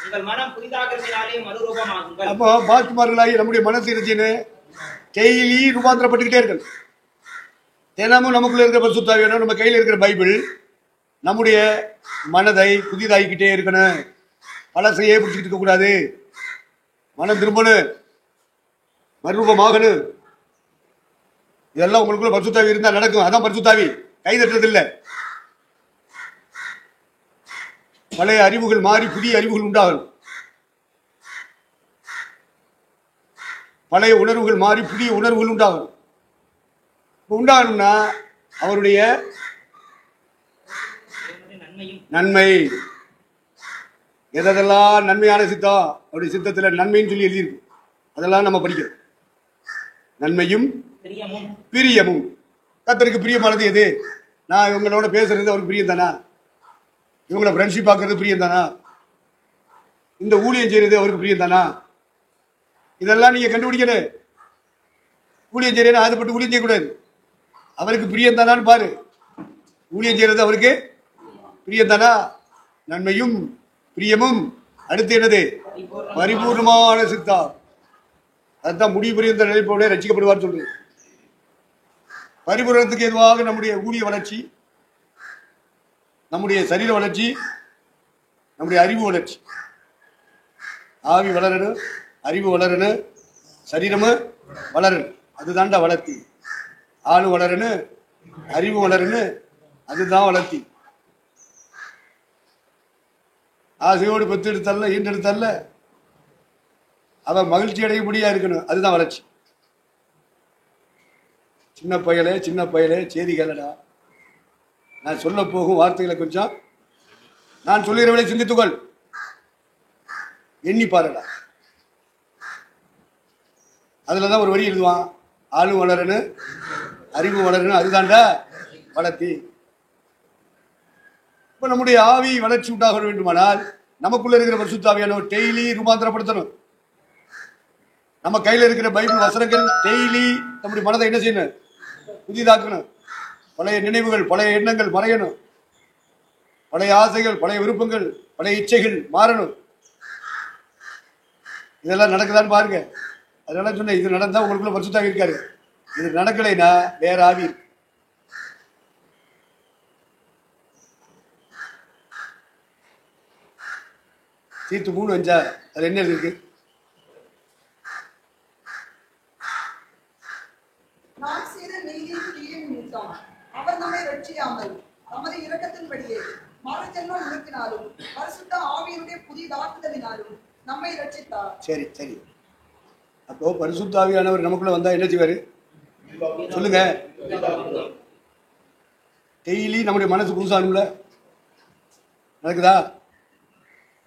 உங்கள் மனம் புதிதாகிறதினாலே மறுரூபமாகுங்கள். அப்போ பாஸ்குமார்களாகி நம்முடைய மனசு இருந்துச்சுன்னு டெய்லி ரூபாந்திரப்பட்டுக்கிட்டே இருக்கு. தினமும் நமக்குள்ள இருக்கிற பரிசுத்தாவியான நம்ம கையில் இருக்கிற பைபிள் நம்முடைய மனதை புதிதாகிக்கிட்டே இருக்கணும். பழசையே பிடிச்சிக்கிட்டு இருக்கக்கூடாது. மனம் திரும்பணும், மறுரூபமாகணும். இதெல்லாம் உங்களுக்குள்ள பரிசுத்தாவி இருந்தா நடக்கும். அதான் பரிசுத்தாவி, கை தட்டுறது இல்லை. பழைய அறிவுகள் மாறி புதிய அறிவுகள் உண்டாகணும். பழைய உணர்வுகள் மாறி புதிய உணர்வுகள் உண்டாகணும். உண்டாகணும்னா அவருடைய நன்மை, எதெல்லாம் நன்மையான சித்தம், அவருடைய சித்தத்தில் நன்மைன்னு சொல்லி எழுதியிருக்கு, அதெல்லாம் நம்ம படிக்கிறோம். நன்மையும் பிரியமும். கர்த்தருக்கு பிரியமானது எது? நான் இவங்களோட பேசுறது அவருக்கு பிரியம் தானா? இவங்களை ஃப்ரெண்ட்ஷிப் பார்க்கறது பிரியம் தானா? இந்த ஊழியம் செய்யறது அவருக்கு பிரியம் தானா? இதெல்லாம் நீங்க கண்டுபிடிக்கணும். ஊழியம் செய்யறேன்னு ஆசைப்பட்டு ஊழியம் செய்யக்கூடாது. அவருக்கு பிரியம் தானான்னு பாரு. ஊழியம் செய்யறது அவருக்கு பிரியம் தானா? நன்மையும் பிரியமும். அடுத்து என்னது? பரிபூர்ணமான சித்தம். அதுதான் முடிவு புரிந்த நிலைப்போட ரட்சிக்கப்படுவார் சொல்றது. பரிபூரணத்துக்கு எதுவாக நம்முடைய ஊழிய வளர்ச்சி, நம்முடைய சரீர வளர்ச்சி, நம்முடைய அறிவு வளர்ச்சி. ஆவி வளரணும், அறிவு வளரணும், சரீரமும் வளரணும். அதுதான்டா வளர்த்தி. ஆளு வளரணும், அறிவு வளரணும், அதுதான் வளர்த்தி. ஆசையோடு பெற்று எடுத்தல்ல, ஈண்டெடுத்தல்ல, அவன் மகிழ்ச்சி அடையபடியா இருக்கணும். அதுதான் வளர்ச்சி. சின்ன பயலே செய்தி கேளடா. நான் சொல்ல போகும் வார்த்தைகளை கொஞ்சம் நான் சொல்லுகிறவளை சிந்தித்துக்கொள், எண்ணி பாருடா. அதுலதான் ஒரு வரி எழுதுவான், ஆளு வளரணும், அறிவு வளரணும், அதுதான்டா வளர்த்தி. இப்ப நம்முடைய ஆவி வளர்ச்சி உண்டாக வேண்டுமானால் நமக்குள்ள இருக்கிற பரிசுத்தாவியானவர் டெய்லி ரூபாந்திரப்படுத்தணும். நம்ம கையில இருக்கிற பைபிள் வசனங்கள் டெய்லி நம்முடைய மனதை என்ன செய்யணும்? புதிதாக்கணும். பழைய நினைவுகள், பழைய எண்ணங்கள் மறையணும். பழைய ஆசைகள், பழைய விருப்பங்கள், பழைய இச்சைகள் மாறணும். இதெல்லாம் நடக்குதான்னு பாருங்க. அதனால சொன்னேன், இது நடந்தா உங்களுக்குள்ள பரிசுத்தாவி இருக்காரு. இது நடக்கலைன்னா வேற ஆவி இருக்கு. தீத்து 3:5 அது என்ன இருக்கு? நான் செய்த நீதியின் கிரியை நிமித்தம் அவர் நம்மை ரட்சியாமல் நமது இரக்கத்தின்படியே மறுஜென்மம் உடுக்கினாலும் பரிசுத்த ஆவியினுடைய புதிதாக்குதலினாலும் நம்மை ரட்சித்தார். சரி சரி. அப்போ பரிசுத்த ஆவியானவர் நமக்குள்ள வந்தா என்ன செய்வாரு சொல்லுங்க? டெய்லி நம்முடைய மனசு புதுசானும்ல, நடக்குதா?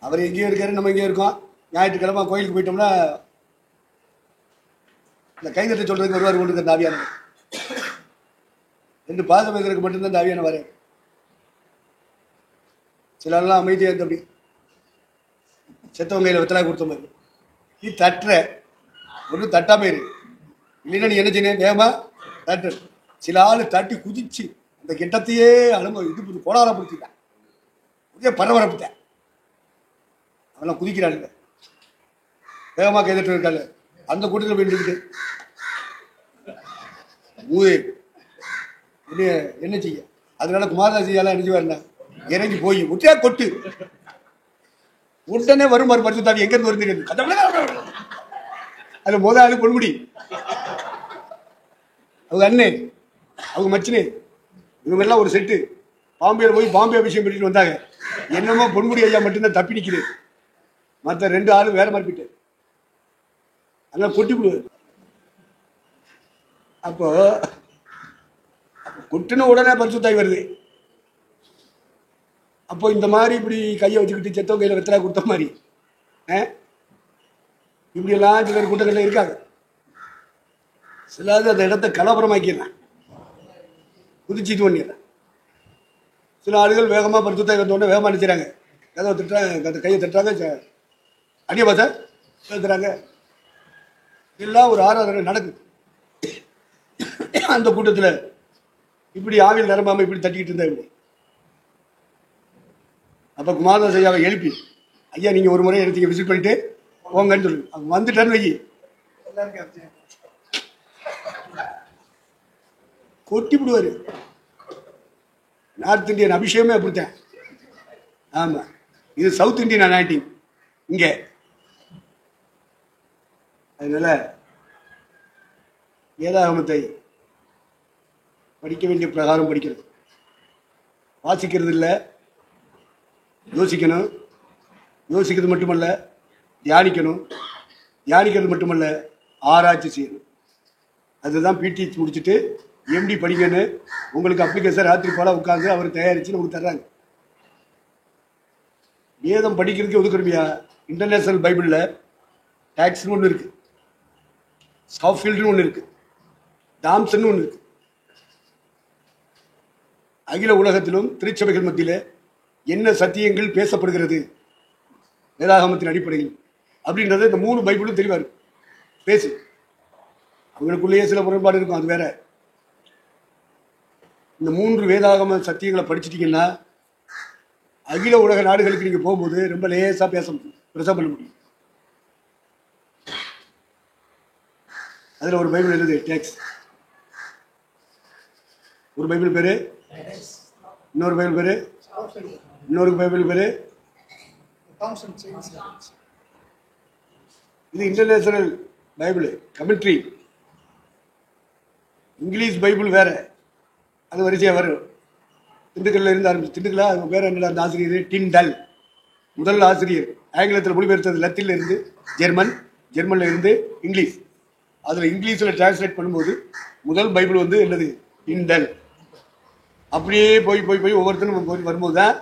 அவர் எங்கேயோ இருக்காரு, நம்ம எங்கேயோ இருக்கோம். ஞாயிற்றுக்கிழமை கோயிலுக்கு போயிட்டோம்னா இந்த கைதட்டை சொல்றதுக்கு வருவார் கொண்டு இந்த ஆவியானவர். 2 பாசம் வைக்கிறதுக்கு மட்டும்தான் இந்த ஆவியான வர. சிலர்லாம் அமைதியாக இருந்த அப்படி செத்தவங்க கையில் வெத்தலாக கொடுத்த மாதிரி நீ தட்டுற ஒன்றும் தட்டாம இரு, இல்லைன்னா நீ என்ன செய்ய வேகமா தட்டு. சில ஆள் தட்டி குதிச்சு அந்த கிட்டத்தையே அனுபவம் இது கோளாரப்படுத்திட்டான், புதிய பரபரப்புட்டேன். அவெல்லாம் குதிக்கிறாளுங்க, வேகமாக கைதட்டு இருக்காள். அந்த கூட்டத்தில் போயிட்டு என்ன செய்ய? அதனால குமாரதாசியால என்ன செய்வாருன்னா இறங்கி போய் முட்டையா கொட்டு, உடனே வரும் பரிசுத்தாவி எங்க இருந்து வருது. அது முதல் ஆளு பொன்முடி அவங்க அண்ணே, அவங்க மச்சினே, இவங்க எல்லாம் ஒரு செட்டு. பாம்பேல போய் பாம்பே அபிஷேகம் பண்ணிட்டு வந்தாங்க. என்னமோ பொன்முடி ஐயா மட்டும்தான் தப்பி நிற்கிறேன், மற்ற 2 ஆளும் வேற மாதிரி போயிட்டு அங்க கொட்டி விடுவார். அப்போ கொட்டின உடனே பரிசுத்தாய் வருது. அப்போ இந்த மாதிரி இப்படி கையை வச்சுக்கிட்டு செத்தவங்க கையில் வெத்தலா கொடுத்த மாதிரி இப்படியெல்லாம் சிலர் கூட்டங்கள்ல இருக்காங்க. சிலாவது அந்த இடத்த கலவரமாக்கிடுறான், குதிச்சிட்டு பண்ணிடுறான். சில ஆளுகள் வேகமாக பரிசுத்தாய் வந்தோடனே வேகமாக நினைச்சாங்க, கதவை திட்டுறாங்க, கையை தட்டுறாங்க, அடிய பார்த்தா பேசுறாங்க. எல்லாம் ஒரு ஆராதனை நடக்குது. அந்த கூட்டத்தில் இப்படி ஆவியில் நிரம்பாம இப்படி தட்டிக்கிட்டு இருந்தா இப்படி. அப்போ குமாரதாஸ் ஐயாவை எழுப்பி, ஐயா நீங்கள் ஒரு முறை எடுத்தீங்க விசிட் பண்ணிட்டு போங்கன்னு சொல்லு. அவங்க வந்துட்டான்னு வை, கொட்டி விடுவார். நார்த் இந்தியன் அபிஷேகமே அப்படித்தான். ஆமாம், இது சவுத் இந்தியன் அனாயிட்டிங் இங்கே. அதனால வேதாகமத்தை படிக்க வேண்டிய பிரகாரம் படிக்கிறது, வாசிக்கிறது இல்லை, யோசிக்கணும். யோசிக்கிறது மட்டுமல்ல, தியானிக்கணும். தியானிக்கிறது மட்டுமல்ல, ஆராய்ச்சி செய்யணும். அதுதான் பிடி முடிச்சுட்டு எம்டி படிக்கன்னு உங்களுக்கு அப்ளிகேஷன் ராத்திரி போல உட்காந்து அவர் தயாரிச்சு நமக்கு தர்றாங்க. வேதம் படிக்கிறதுக்கு ஒதுக்குறமையா? இன்டர்நேஷனல் பைபிளில் டாக்ஸ்னு ஒன்று இருக்கு, ஸ்காஃபீல்டுன்னு ஒன்று இருக்கு, தாம்சன் ஒன்று இருக்கு. அகில உலகத்திலும் திருச்சபைகள் மத்தியில் என்ன சத்தியங்கள் பேசப்படுகிறது வேதாகமத்தின் அடிப்படையில் அப்படின்றத இந்த 3 பைபிளும் தெளிவாரு பேசு. அவங்களுக்குள்ளேயே சில முரண்பாடு இருக்கும், அது வேற. இந்த 3 வேதாகம சத்தியங்களை படிச்சிட்டீங்கன்னா அகில உலக நாடுகளுக்கு நீங்க போகும்போது ரொம்ப லேசா பேச முடியும், பிரசவம் பண்ண முடியும். அதுல ஒரு பைபிள் எழுது டெக்ஸ்ட், ஒரு பைபிள் பேரு, இன்னொரு பைபிள் பேரு, இன்னொரு பைபிள் பேரு. இது international Bible commentary. English Bible வேற, அது வரிசையா வரும். திண்டுக்கல்ல இருந்து ஆரம்பிச்சு, திண்டுக்கல்ல வேற என்ன அந்த ஆசிரியர் டிண்டல், முதல் ஆசிரியர். ஆங்கிலத்தில் மொழிபெயர்த்தது லத்தீன்ல இருந்து ஜெர்மன், ஜெர்மன்ல இருந்து இங்கிலீஷ். அதுல இங்கிலீஷ்ல டிரான்ஸ்லேட் பண்ணும்போது முதல் பைபிள் வந்து என்னது டிண்டல். அப்படியே போய் போய் போய் ஒவ்வொருத்தரும் போய் வரும்போது தான்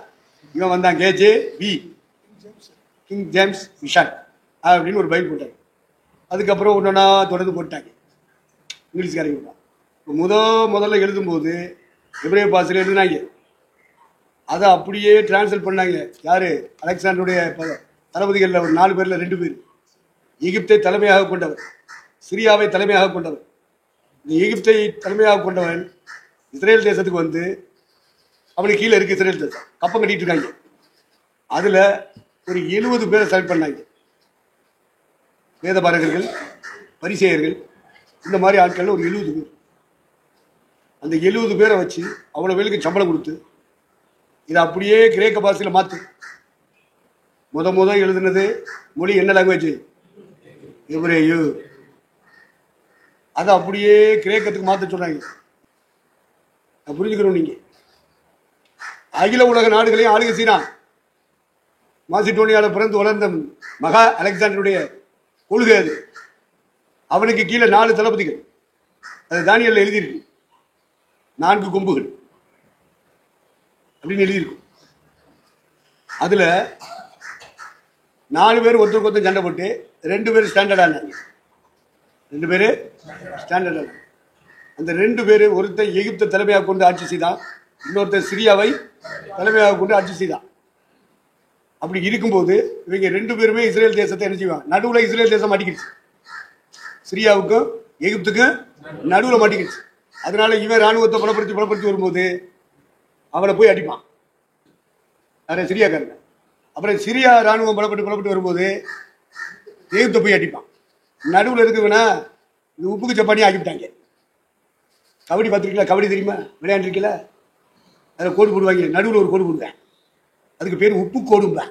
இவன் வந்தான், KJV, கிங் ஜேம்ஸ் விஷன் அப்படின்னு ஒரு பைபிள் போட்டாங்க. அதுக்கப்புறம் ஒன்றா தொடர்ந்து போட்டாங்க இங்கிலீஷ்காரங்க. முதல்ல எழுதும்போது எபிரேய பாஷையில் எழுதினாங்க, அதை அப்படியே டிரான்ஸ்லேட் பண்ணாங்க. யாரு? அலெக்சாண்டருடைய தளபதிகளில் ஒரு 4 பேர்ல 2 பேர். எகிப்தை தலைமையாக கொண்டவர், சிரியாவை தலைமையாக கொண்டவர். இந்த எகிப்தை தலைமையாக கொண்டவன் இஸ்ரேல் தேசத்துக்கு வந்து, அவனுக்கு கீழே இருக்கு இஸ்ரேல் தேசம், கப்பம் கட்டிட்டு இருக்காங்க. அதுல ஒரு 70 பேரை செலக்ட் பண்ணாங்க. வேதபாரகர்கள், பரிசேயர்கள், இந்த மாதிரி ஆட்கள் ஒரு 70 பேர். அந்த 70 பேரை வச்சு அவ்வளவு பேருக்கு சம்பளம் கொடுத்து இதை அப்படியே கிரேக்க பாஷையில மாத்து. முத எழுதுனது மொழி என்ன லாங்குவேஜ்? எபிரேயு. அதை அப்படியே கிரேக்கத்துக்கு மாத்த சொன்னாங்க. புரிஞ்சுக்கிறோம் நீங்க. அகில உலக நாடுகளையும் ஆளுகை செய்யறான். மாசிடோனியால பிறந்து வளர்ந்த மகா அலெக்சாண்டருடைய கொள்கை அது. அவனுக்கு கீழே 4 தளபதிகள், அது தானியல்ல எழுதியிருக்கு, 4 கொம்புகள் அப்படின்னு எழுதியிருக்கும். அதுல 4 பேர் ஒருத்தருக்கு ஒருத்தர் சண்டை போட்டு 2 பேர் ஸ்டாண்டர்டானாங்க. 2 பேரு ஸ்டாண்டர்டான. அந்த 2 பேரு, ஒருத்தர் எகிப்தை தலைமையாக கொண்டு ஆட்சி செய்தான், இன்னொருத்தர் சிரியாவை தலைமையாக கொண்டு ஆட்சி செய்தான். அப்படி இருக்கும்போது இவங்க 2 பேருமே இஸ்ரேல் தேசத்தை என்ன செய்வாங்க? நடுவில் இஸ்ரேல் தேசம் மாட்டிக்கிடுச்சு, சிரியாவுக்கும் எகிப்துக்கும் நடுவில் மாட்டிக்கிடுச்சு. அதனால இவன் ராணுவத்தை பலப்படுத்தி வரும்போது அவனை போய் அடிப்பான், யார? சிரியாக்காரன். அப்புறம் சிரியா ராணுவம் பலப்பட்டு வரும்போது எகிப்தை போய் அடிப்பான். நடுவில் இருக்குதுன்னா இது உப்புக்கு சப்பானியாக ஆக்கிவிட்டாங்க. கபடி பார்த்துருக்கீங்களா? கபடி தெரியுமா? விளையாண்டுருக்கீங்களா? அதில் கோடு போடுவாங்க, நடுவில் ஒரு கோடு போடுவேன், அதுக்கு பேர் உப்பு கோடும்பேன்.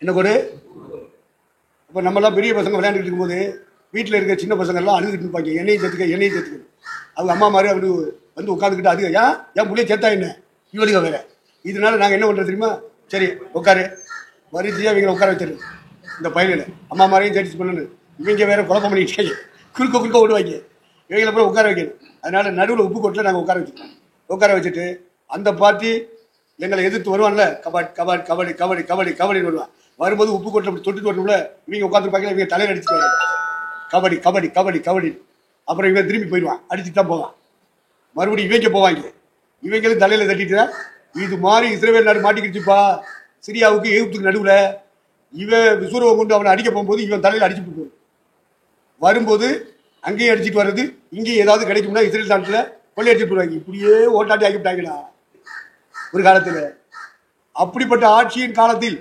என்ன கோடு? அப்போ நம்மளாம் பெரிய பசங்க விளையாண்டுட்டு இருக்கும்போது வீட்டில் இருக்க சின்ன பசங்கள்லாம் அழுதுட்டு இருப்பாங்க, எண்ணெயை சேர்த்துக்க எண்ணெயை சேர்த்துக்க. அவங்க அம்மா மாதிரி அப்படி வந்து உட்காந்துக்கிட்டு அதுக்கு ஏன் புள்ளைய சேர்த்தா என்ன இவனுங்க வேற. இதனால நாங்கள் என்ன பண்ணுறது தெரியுமா, சரி உட்காரு வரிசையாக இவங்களை உட்கார வச்சிரு. இந்த பயிலில் அம்மா மாதிரியும் சேர்த்து பண்ணணும், இவங்க வேற குழப்பம் பண்ணிட்டு குறுக்க ஓடுவாங்க, இவங்களை அப்புறம் உட்கார வைக்கணும். அதனால நடுவில் உப்பு கொட்டில் நாங்கள் உட்கார வச்சுட்டு அந்த பார்ட்டி எங்களை எதிர்த்து வருவான்ல, கபாடி கபாடி கபடி கபடி கபடி கபடின்னு வருவான். வரும்போது உப்பு கொட்டில் அப்படி தொட்டுட்டு வரணும்ல, இவங்க உட்காந்துருப்பாங்க, இவங்க தலையில் அடிச்சுட்டு வருவாங்க கபடி கபடி கபடி கபடி. அப்புறம் இவன் திரும்பி போயிடுவான், அடிச்சுட்டு தான் போவான். மறுபடியும் இவங்க போவாங்க, இவங்களும் தலையில் தட்டிட்டு இது மாதிரி இஸ்ரேல் நாடு மாட்டிக்கிடுச்சுப்பா சிரியாவுக்கு எகிப்துக்கு நடுவில். இவன் விசுரவை கொண்டு அவனை அடிக்க போகும்போது இவன் தலையில் அடிச்சு போடுவான். வரும்போது அங்கேயும் அடிச்சுட்டு வர்றது, இங்கேயும் ஏதாவது கிடைக்கும்னா இஸ்ரேல் நாட்டில் கொள்ளை அடிச்சுட்டு போடுவாங்க. இப்படியே ஓட்டாட்டி ஆக்கிவிட்டாங்களா ஒரு காலத்தில். அப்படிப்பட்ட ஆட்சியின் காலத்தில்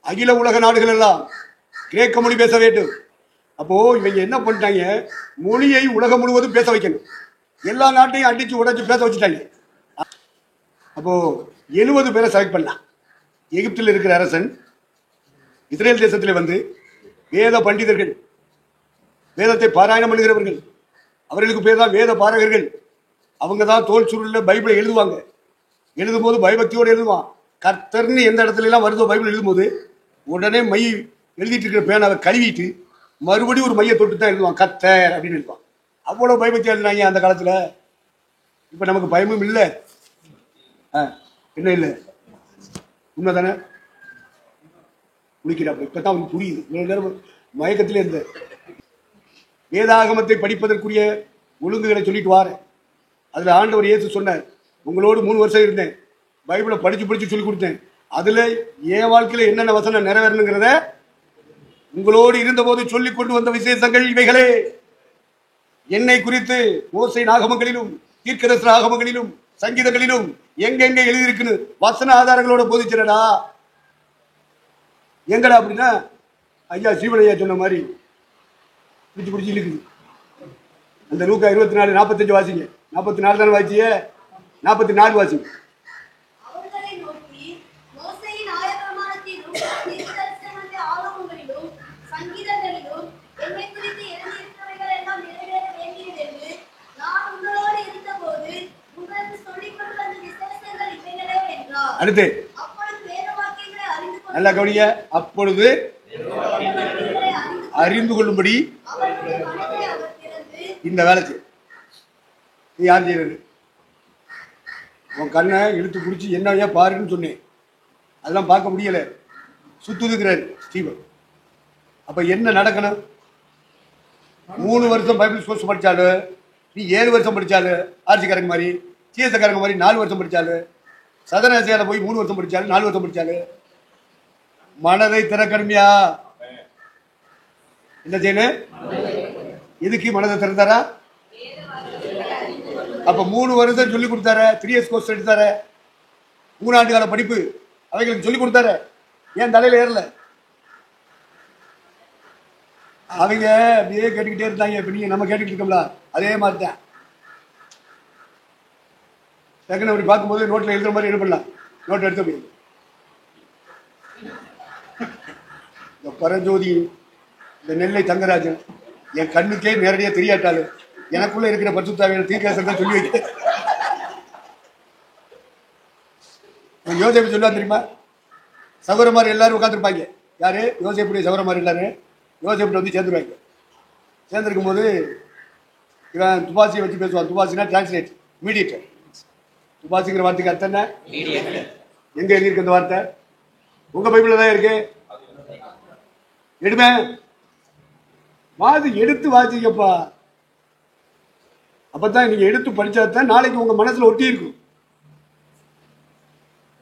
அகில உலக நாடுகள் எல்லாம் கிரேக்க மொழி பேச வேண்டும். அப்போ இவங்க என்ன பண்ணிட்டாங்க, மொழியை உலகம் முழுவதும் பேச வைக்கணும். எல்லா நாட்டையும் அடிச்சு உடைச்சு பேச வச்சுட்டாங்க. அப்போ 70 பேரை செலக்ட் பண்ணலாம். எகிப்தில் இருக்கிற அரசன் இஸ்ரேல் தேசத்தில் வந்து வேத பண்டிதர்கள், வேதத்தை பாராயணம் பண்ணுகிறவர்கள், அவர்களுக்கு பேர் தான் வேத பாரகர்கள். அவங்க தான் தோல் சுருளில் பைபிளை எழுதுவாங்க. எழுதும் போது பயபக்தியோடு எழுதுவான். கர்த்தர்னு எந்த இடத்துல எல்லாம் வருதோ பைபிள் எழுதும்போது உடனே மை எழுதிட்டு இருக்கிற பேனாவை கழுவிட்டு மறுபடியும் ஒரு மையை தொட்டு தான் எழுதுவான், கர்த்தர் அப்படின்னு எழுதுவான். அவ்வளோ பயபக்தி எழுதினாங்க அந்த காலத்தில். இப்போ நமக்கு பயமும் இல்லை, என்ன இல்லை, உண்மை தானே முடிக்கிறாப்ப. இப்போ தான் அவனுக்கு புரியுது, இவ்வளோ நேரம் மயக்கத்திலே இருந்த. வேதாகமத்தை படிப்பதற்குரிய ஒழுங்குகளை சொல்லிட்டு வாரேன். அதில் ஆண்டவர் இயேசு சொன்னார், உங்களோடு 3 வருஷம் இருந்தேன், பைபிளை படித்து சொல்லி கொடுத்தேன். அதில் என் வாழ்க்கையில் என்னென்ன வசனம் நிறைவேறணுங்கிறத உங்களோடு இருந்தபோது சொல்லிக் கொண்டு வந்த விசேஷங்கள் இவைகளே. என்னை குறித்து மோசே ஆகமங்களிலும் தீர்க்கதரிசன ஆகமங்களிலும் சங்கீதங்களிலும் எங்கெங்க எழுதியிருக்குன்னு வசன ஆதாரங்களோட போதிச்சிடடா. எங்கடா அப்படின்னா ஐயா சீவனையா சொன்ன மாதிரி பிடிச்சி இழுக்குது. அந்த லூக்கா 24:45 வாசிங்க. 44 தானே வாசிய, 44 வாசிங்க. அடுத்து நல்லா கவனிங்க. அப்பொழுது அறிந்து கொள்ளும்படி இந்த வேலை நீ யார் செய்யறது? உன் கண்ணை இழுத்து பிடிச்சி என்னையா பாருன்னு சொன்னேன், அதெல்லாம் பார்க்க முடியல, சுத்துதுங்கிறாரு ஸ்டீவன். அப்ப என்ன நடக்கணும்? 3 வருஷம் பைபிள் கோர்ஸ் படிச்சாலும், நீ 7 வருஷம் படிச்சாலும், ஆர்சிக்காரங்க மாதிரி சிஎஸ்காரங்க மாதிரி 4 வருஷம் படிச்சாலும், சதனாசியால போய் 3 வருஷம் படிச்சாலும், 4 வருஷம் படிச்சாலும் மனதை திறக்கணுமியா? என்ன செய்யணும்? எதுக்கு மனதை திறந்தாரா? அப்ப 3 வருஷம் சொல்லி கொடுத்தார, 3 இயர்ஸ் கோர்ஸ் எடுத்தார, 3 ஆண்டு கால படிப்பு அவைகளுக்கு சொல்லி கொடுத்தார. ஏன் தலையில ஏறல? அவங்க அப்படியே கேட்டுக்கிட்டே இருந்தாங்க. இப்ப நீங்க நம்ம கேட்டுக்கிட்டு இருக்கோம்ல, அதே மாதிரி தான். செகண்ட் அப்படி பார்க்கும்போது நோட்டில் எழுதுற மாதிரி என்ன பண்ணலாம்? நோட் எடுத்து போய் இந்த பரஞ்சோதி, இந்த நெல்லை தங்கராஜன் என் கண்ணுக்கே நேரடியாக தெரியாட்டாலும் எனக்குள்ள இருக்கிற பரிசுத்தாவியான தீர்க்கதரிசனத்தை சொல்லி வைக்க. யோசேப்பு சொல்லுவா தெரியுமா? சகோதரமார் எல்லாரும் உட்காந்துருப்பாங்க. யாரு? யோசேப்புடைய சகோதரமார் எல்லாரும் யோசேப்பிட்ட வந்து சேர்ந்துருவாங்க. சேர்ந்துருக்கும் போது இவன் துபாசியை வச்சு பேசுவான். துபாசினா டிரான்ஸ்லேட், மீடியேட்டர். துபாசிங்கிற வார்த்தைக்கு அர்த்தம் என்ன? எங்க எழுதியிருக்கு அந்த வார்த்தை? உங்க பைபிள்ல தான் இருக்கு. எடுமே வாசி, எடுத்து வாசிக்கப்பா. அப்பதான் நீங்க எடுத்து படிச்சாதான் நாளைக்கு உங்க மனசுல ஒட்டி இருக்கும்.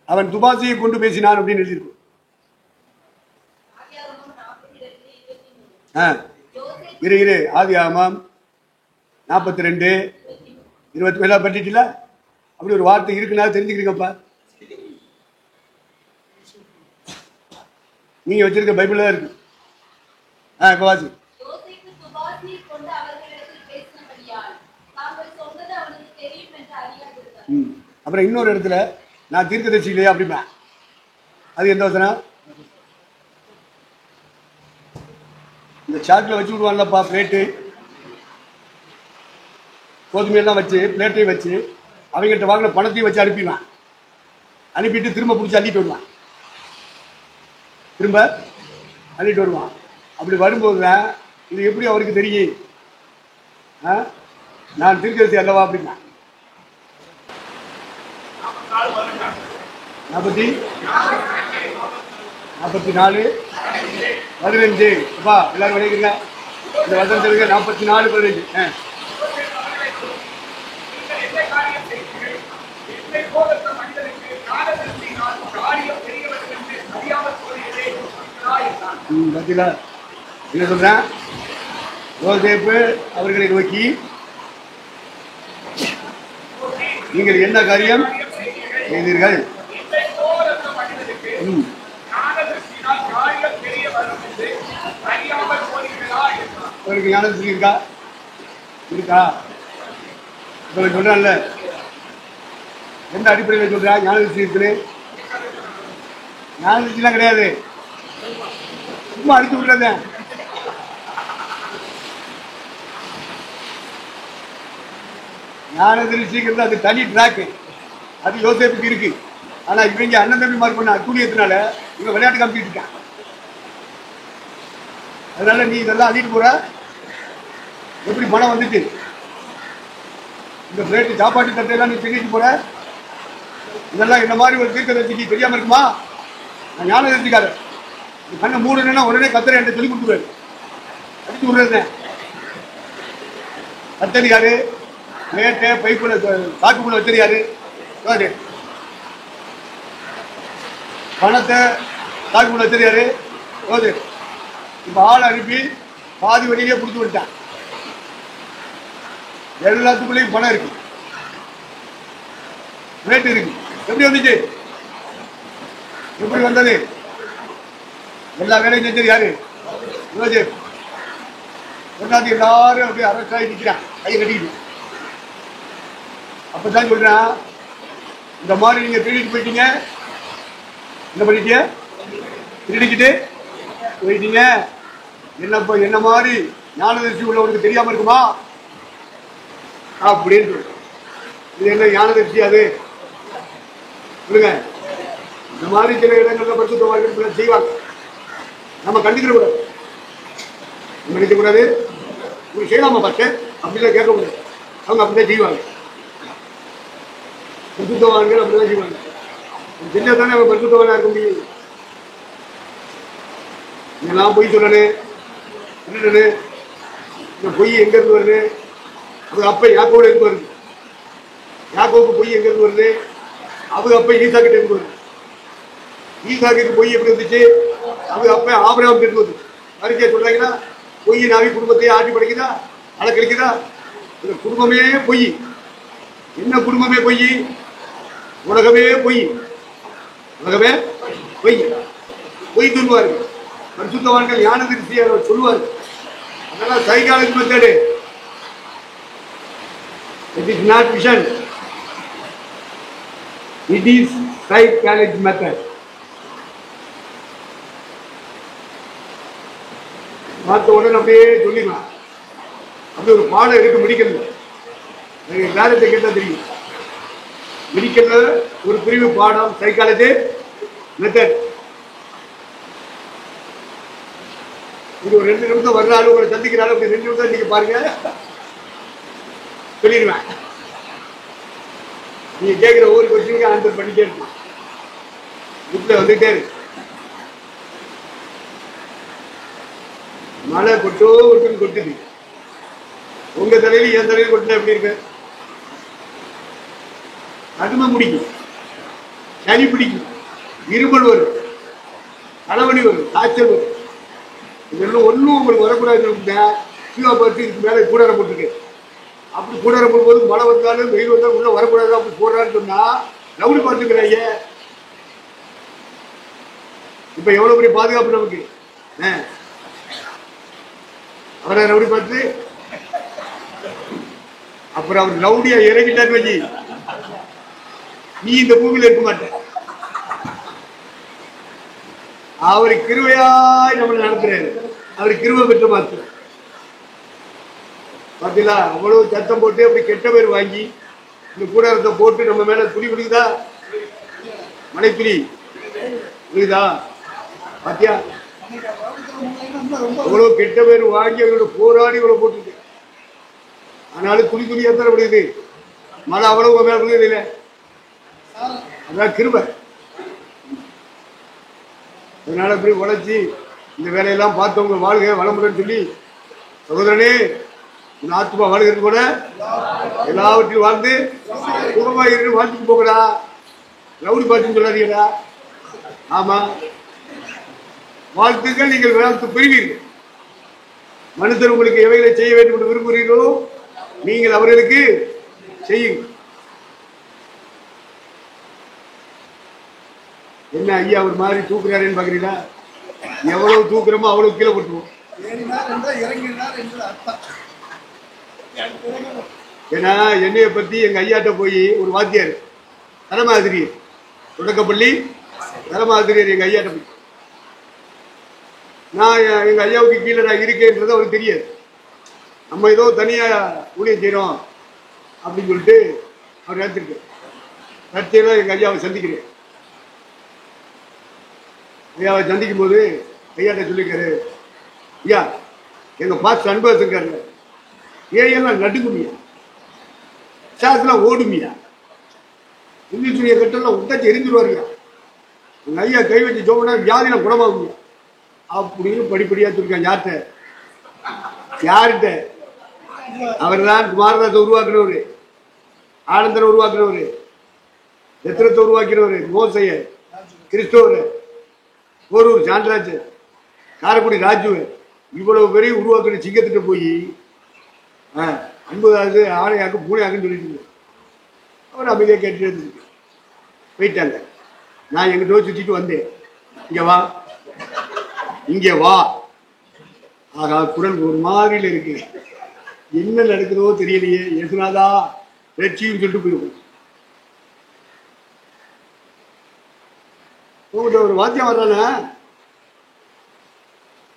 அவன் துபாசியை கொண்டு பேசினான் அப்படின்னு எழுதியிருக்கும். இரு ஆதியாகமம் 42:20 படிச்சிட்டீங்களா? அப்படி ஒரு வார்த்தை இருக்குன்னா தெரிஞ்சுக்கிறீங்கப்பா. நீங்க வச்சிருக்க பைபிள்ல தான் இருக்கு. இப்ப வாசி. அப்புறம் இன்னொரு இடத்துல நான் தீர்க்கதரிசி இல்லையா அப்படிமா, அது எந்த வசனம்? இந்த சாக்கில் வச்சு விடுவான்லப்பா பிளேட்டு, கோதுமையெல்லாம் வச்சு பிளேட்டையும் வச்சு அவங்ககிட்ட வாங்கின பணத்தையும் வச்சு அனுப்பிடுவான். அனுப்பிட்டு திரும்ப பிடிச்சி அள்ளிட்டு வருவான். திரும்ப அள்ளிட்டு வருவான். அப்படி வரும்போது தான் இது எப்படி அவருக்கு தெரியும்? நான் தீர்க்கதரிசி அல்லவா அப்படின்னா 44:15 அப்பா எல்லாரும் விளையாடுங்க. இந்த வசனத்திற்கு 44:15. பார்த்தீங்களா என்ன சொல்றேன்? யோசேப்பு அவர்களை நோக்கி நீங்கள் என்ன காரியம் செய்தீர்கள்? அவருக்கு ஞான திருஷ்டி இருக்கா? இருக்கா? இப்ப சொல்றான்ல, எந்த அடிப்படையில் சொல்றா ஞான திருஷ்டி இருக்குன்னு? ஞான திருஷ்டிலாம் கிடையாது, சும்மா அடிச்சு விடுறத. ஞான திருஷ்டிங்கிறது அது தனி ட்ராக்கு, அது யோசேப்புக்கு இருக்கு. ஆனா இவங்க அண்ணன் தம்பி மாதிரி பண்ண அத்துணியத்தினால இவங்க விளையாட்டு காமிச்சிட்டு இருக்கான். அதனால நீ இதெல்லாம் அள்ளிட்டு போற, எப்படி பணம் வந்துச்சு? இந்த பிளேட்டு சாப்பாட்டு தட்டையெல்லாம் நீ செஞ்சுட்டு போற, இதெல்லாம் இந்த மாதிரி ஒரு தீர்க்கதரிசிக்கு தெரியாம இருக்குமா? நான் ஞான திருஷ்டிக்காரர், கண்ணை மூடுனா உடனே கத்தரை என்கிட்ட சொல்லி கொடுத்துருவாரு, அடிச்சு விடுறது. கத்தரி யாரு? பிளேட்டை பைப்புல சாக்குக்குள்ள வச்சது யாரு? பணத்தை சாக்குக்குள்ள வச்சது யாரு? இப்ப ஆள் அனுப்பி பாதி வழியிலே கொடுத்து விட்டான். எல்லாத்துக்குள்ளேயும் பணம் இருக்கு, ரேட் இருக்கு. எப்படி வந்துச்சு? எப்படி வந்தது? எல்லா வேலையும் செஞ்சது யாரு? யோசேப். எல்லாரும் அப்படியே அரசாய் நிற்கிறான், கையை கட்டிக்கிட்டு. அப்பதான் சொல்றான், இந்த மாதிரி நீங்க திருடிட்டு போயிட்டீங்க. என்ன பண்ணிட்டீங்க? திருடிக்கிட்டு போயிட்டீங்க. என்ன மாதிரி ஞானதரிசி உள்ளவனுக்கு தெரியாம இருக்குமா அப்படின்னு சொல்ற. இது என்ன ஞானதரிசி? அது சொல்லுங்க. இந்த மாதிரி சில இடங்கள்ல பரிசுத்தவான்கள் செய்வாங்க, நம்ம கண்டிக்கிற கூடாது, நினைக்க கூடாது. உங்களுக்கு செய்யலாமா பார்த்து அப்படிலாம் கேட்க கூடாது. அவங்க அப்படிதான் செய்வாங்க, பரிசுத்தவான்கள் அப்படிதான் செய்வாங்க. செஞ்சா தானே அவன் பரிசுத்தவானா இருக்க முடியும். இதெல்லாம் பொய் சொல்லணும், திருடனு. இந்த பொய் எங்க இருந்து வருது? அவங்க அப்ப யாக்கோட இருந்து வருது. யாக்கோவுக்கு பொய் எங்க இருந்து வருது? அவங்க அப்ப ஈசா கிட்ட இருந்து வருது. ஈசாக்கு பொய் எப்படி வந்துச்சு? அவங்க அப்ப ஆபிரகாம் கிட்ட வருது. அறிக்கையை சொல்றாங்கன்னா பொய் நாவி குடும்பத்தையே ஆட்டி படைக்குதா, அலக்கழிக்குதா? இந்த குடும்பமே பொய். என்ன குடும்பமே பொய்? உலகமே பொய். உலகமே பொய். பொய் சொல்லுவாரு. பரிசுத்தவான்கள் ஞான திருஷ்டியை சொல்லுவாரு. அதெல்லாம் psychology method. It is not vision. It is psychology method. பார்த்த உடனே அப்படியே சொல்லிடலாம். அப்படி ஒரு பாடம் இருக்கு மெடிக்கல்ல. எனக்கு வேலையை கேட்டா தெரியும். மெடிக்கல்ல ஒரு பிரிவு பாடம் சைக்காலஜி மெத்தட். இது ஒரு 2 நிமிஷம் வர்றாலும் உங்களை சந்திக்கிறாலும் அப்படி 2 நிமிஷம் நீங்க பாருங்க, சொல்லிடுவேன். நீங்க கேட்கிற ஒவ்வொரு கொஸ்டினுக்கு ஆன்சர் பண்ணிட்டே இருக்கும். புக்ல வந்துட்டே இருக்கு. மழை கொட்டுன்னு கொட்டுது. உங்க தலையில என் தலையில கொட்டினா எப்படி இருக்கு? கடுமை முடிக்கும், சளி பிடிக்கும், இருமல் வரும், தலைவலி வரும், காய்ச்சல் வரும். இதெல்லாம் ஒன்றும் உங்களுக்கு வரக்கூடாது. இதுக்கு மேலே கூடார போட்டுருக்கு. அப்படி கூடார போடும்போது மழை வந்தாலும் வெயில் வந்தாலும் உள்ள வரக்கூடாது அப்படி போடுறான்னு சொன்னா லவுடி பார்த்துக்கிறாங்க. இப்ப எவ்வளவு பெரிய பாதுகாப்பு நமக்கு. அவரை ரவுடி பார்த்து அப்புறம் அவர் ரவுடியா இறங்கிட்டாரு வச்சு நீ இந்த பூமியில இருக்க மாட்ட. அவர் கிருபையாய் நம்மளை நடத்துறாரு. அவர் கிருபை பெற்ற மாத்திரம். பார்த்தீங்களா? அவ்வளவு சத்தம் போட்டு அப்படி கெட்ட பேர் வாங்கி இந்த கூடாரத்தை போட்டு நம்ம மேல துளி விழுகுதா? மழை துளி விழுகுதா? பாத்தியா? அவ்வளவு கெட்ட பேர் வாங்கி அவங்களோட போராடி இவ்வளவு போட்டு, ஆனாலும் துளி துளி எத்தனை விழுகுது? மழை அவ்வளவு மேல விழுகுது இல்லை? அதான் கிருபை. அதனால இப்படி உழைச்சி இந்த வேலையெல்லாம் பார்த்தவங்க வாழ்க வளமுடன் சொல்லி, சகோதரனே உன் ஆத்மா வாழ்கிறது கூட எல்லாவற்றையும் வாழ்ந்து சுகமாக இருந்து வாழ்த்துட்டு போகடா. ரவுடி பாட்டுன்னு சொல்லாதீங்கடா. ஆமா, வாழ்த்துக்கள், நீங்கள் வாழ்த்து பெறுவீர்கள். மனுஷர் உங்களுக்கு எவைகளை செய்ய வேண்டும் என்று விரும்புகிறீர்களோ நீங்கள் அவர்களுக்கு செய்யுங்கள். என்ன ஐயா ஒரு மாதிரி தூக்குறாருன்னு பாக்குறீங்களா? எவ்வளவு தூக்குறோமோ அவ்வளவு கீழே போட்டுருவோம். ஏன்னா என்னைய பத்தி எங்க ஐயாட்ட போய் ஒரு வாத்தியார் தலைமாசிரியர், தொடக்கப்பள்ளி தலைமாசிரியர் எங்க ஐயாட்ட போய், நான் எங்க ஐயாவுக்கு கீழே நான் இருக்கேன்றது அவருக்கு தெரியாது. நம்ம ஏதோ தனியா ஊழியம் செய்யறோம் அப்படின்னு சொல்லிட்டு அவர் எடுத்திருக்காரு. தற்செயலா எங்க ஐயாவை சந்திக்கிறேன். ஐயாவை சந்திக்கும் போது ஐயாட்ட சொல்லிக்காரு, ஐயா எங்க பாஸ்டர் அன்பரசன் இருக்காரு, ஏயெல்லாம் நடுங்குமியா, சாஸ்லாம் ஓடுமியா, இங்கிலீஷ் கட்டெல்லாம் உடச்சி எரிஞ்சிருவாருயா, எங்க ஐயா கை வச்சு ஜோபனா வியாதியில குணமாகுங்க அப்படின்னு படிப்படியா சொல்லிருக்காங்க. யார்கிட்ட? அவர் தான் குமாரதாசை உருவாக்குறவரு, ஆனந்தனை உருவாக்குறவரு, ரத்னத்தை உருவாக்கிறவரு, மோசைய, கிறிஸ்தவரு, போரூர் சாண்டராஜ், காரைக்குடி ராஜு, இவ்வளவு பெரிய உருவாக்குற சிங்கத்திட்ட போய் 50 ஆணையாக்கு பூனையாக்குன்னு சொல்லிட்டு அவர் அமைதியாக கேட்டு போயிட்டாங்க. நான் எங்கிட்ட சுற்றிட்டு வந்தேன், இங்க வா இங்க வா. ஆகா குரல் ஒரு மாதிரில இருக்கு, என்ன நடக்குதோ தெரியலையே, எதுனாதா வெற்றின்னு சொல்லிட்டு போயிருவோம். உங்கள்கிட்ட ஒரு வாத்தியம் வர்றானா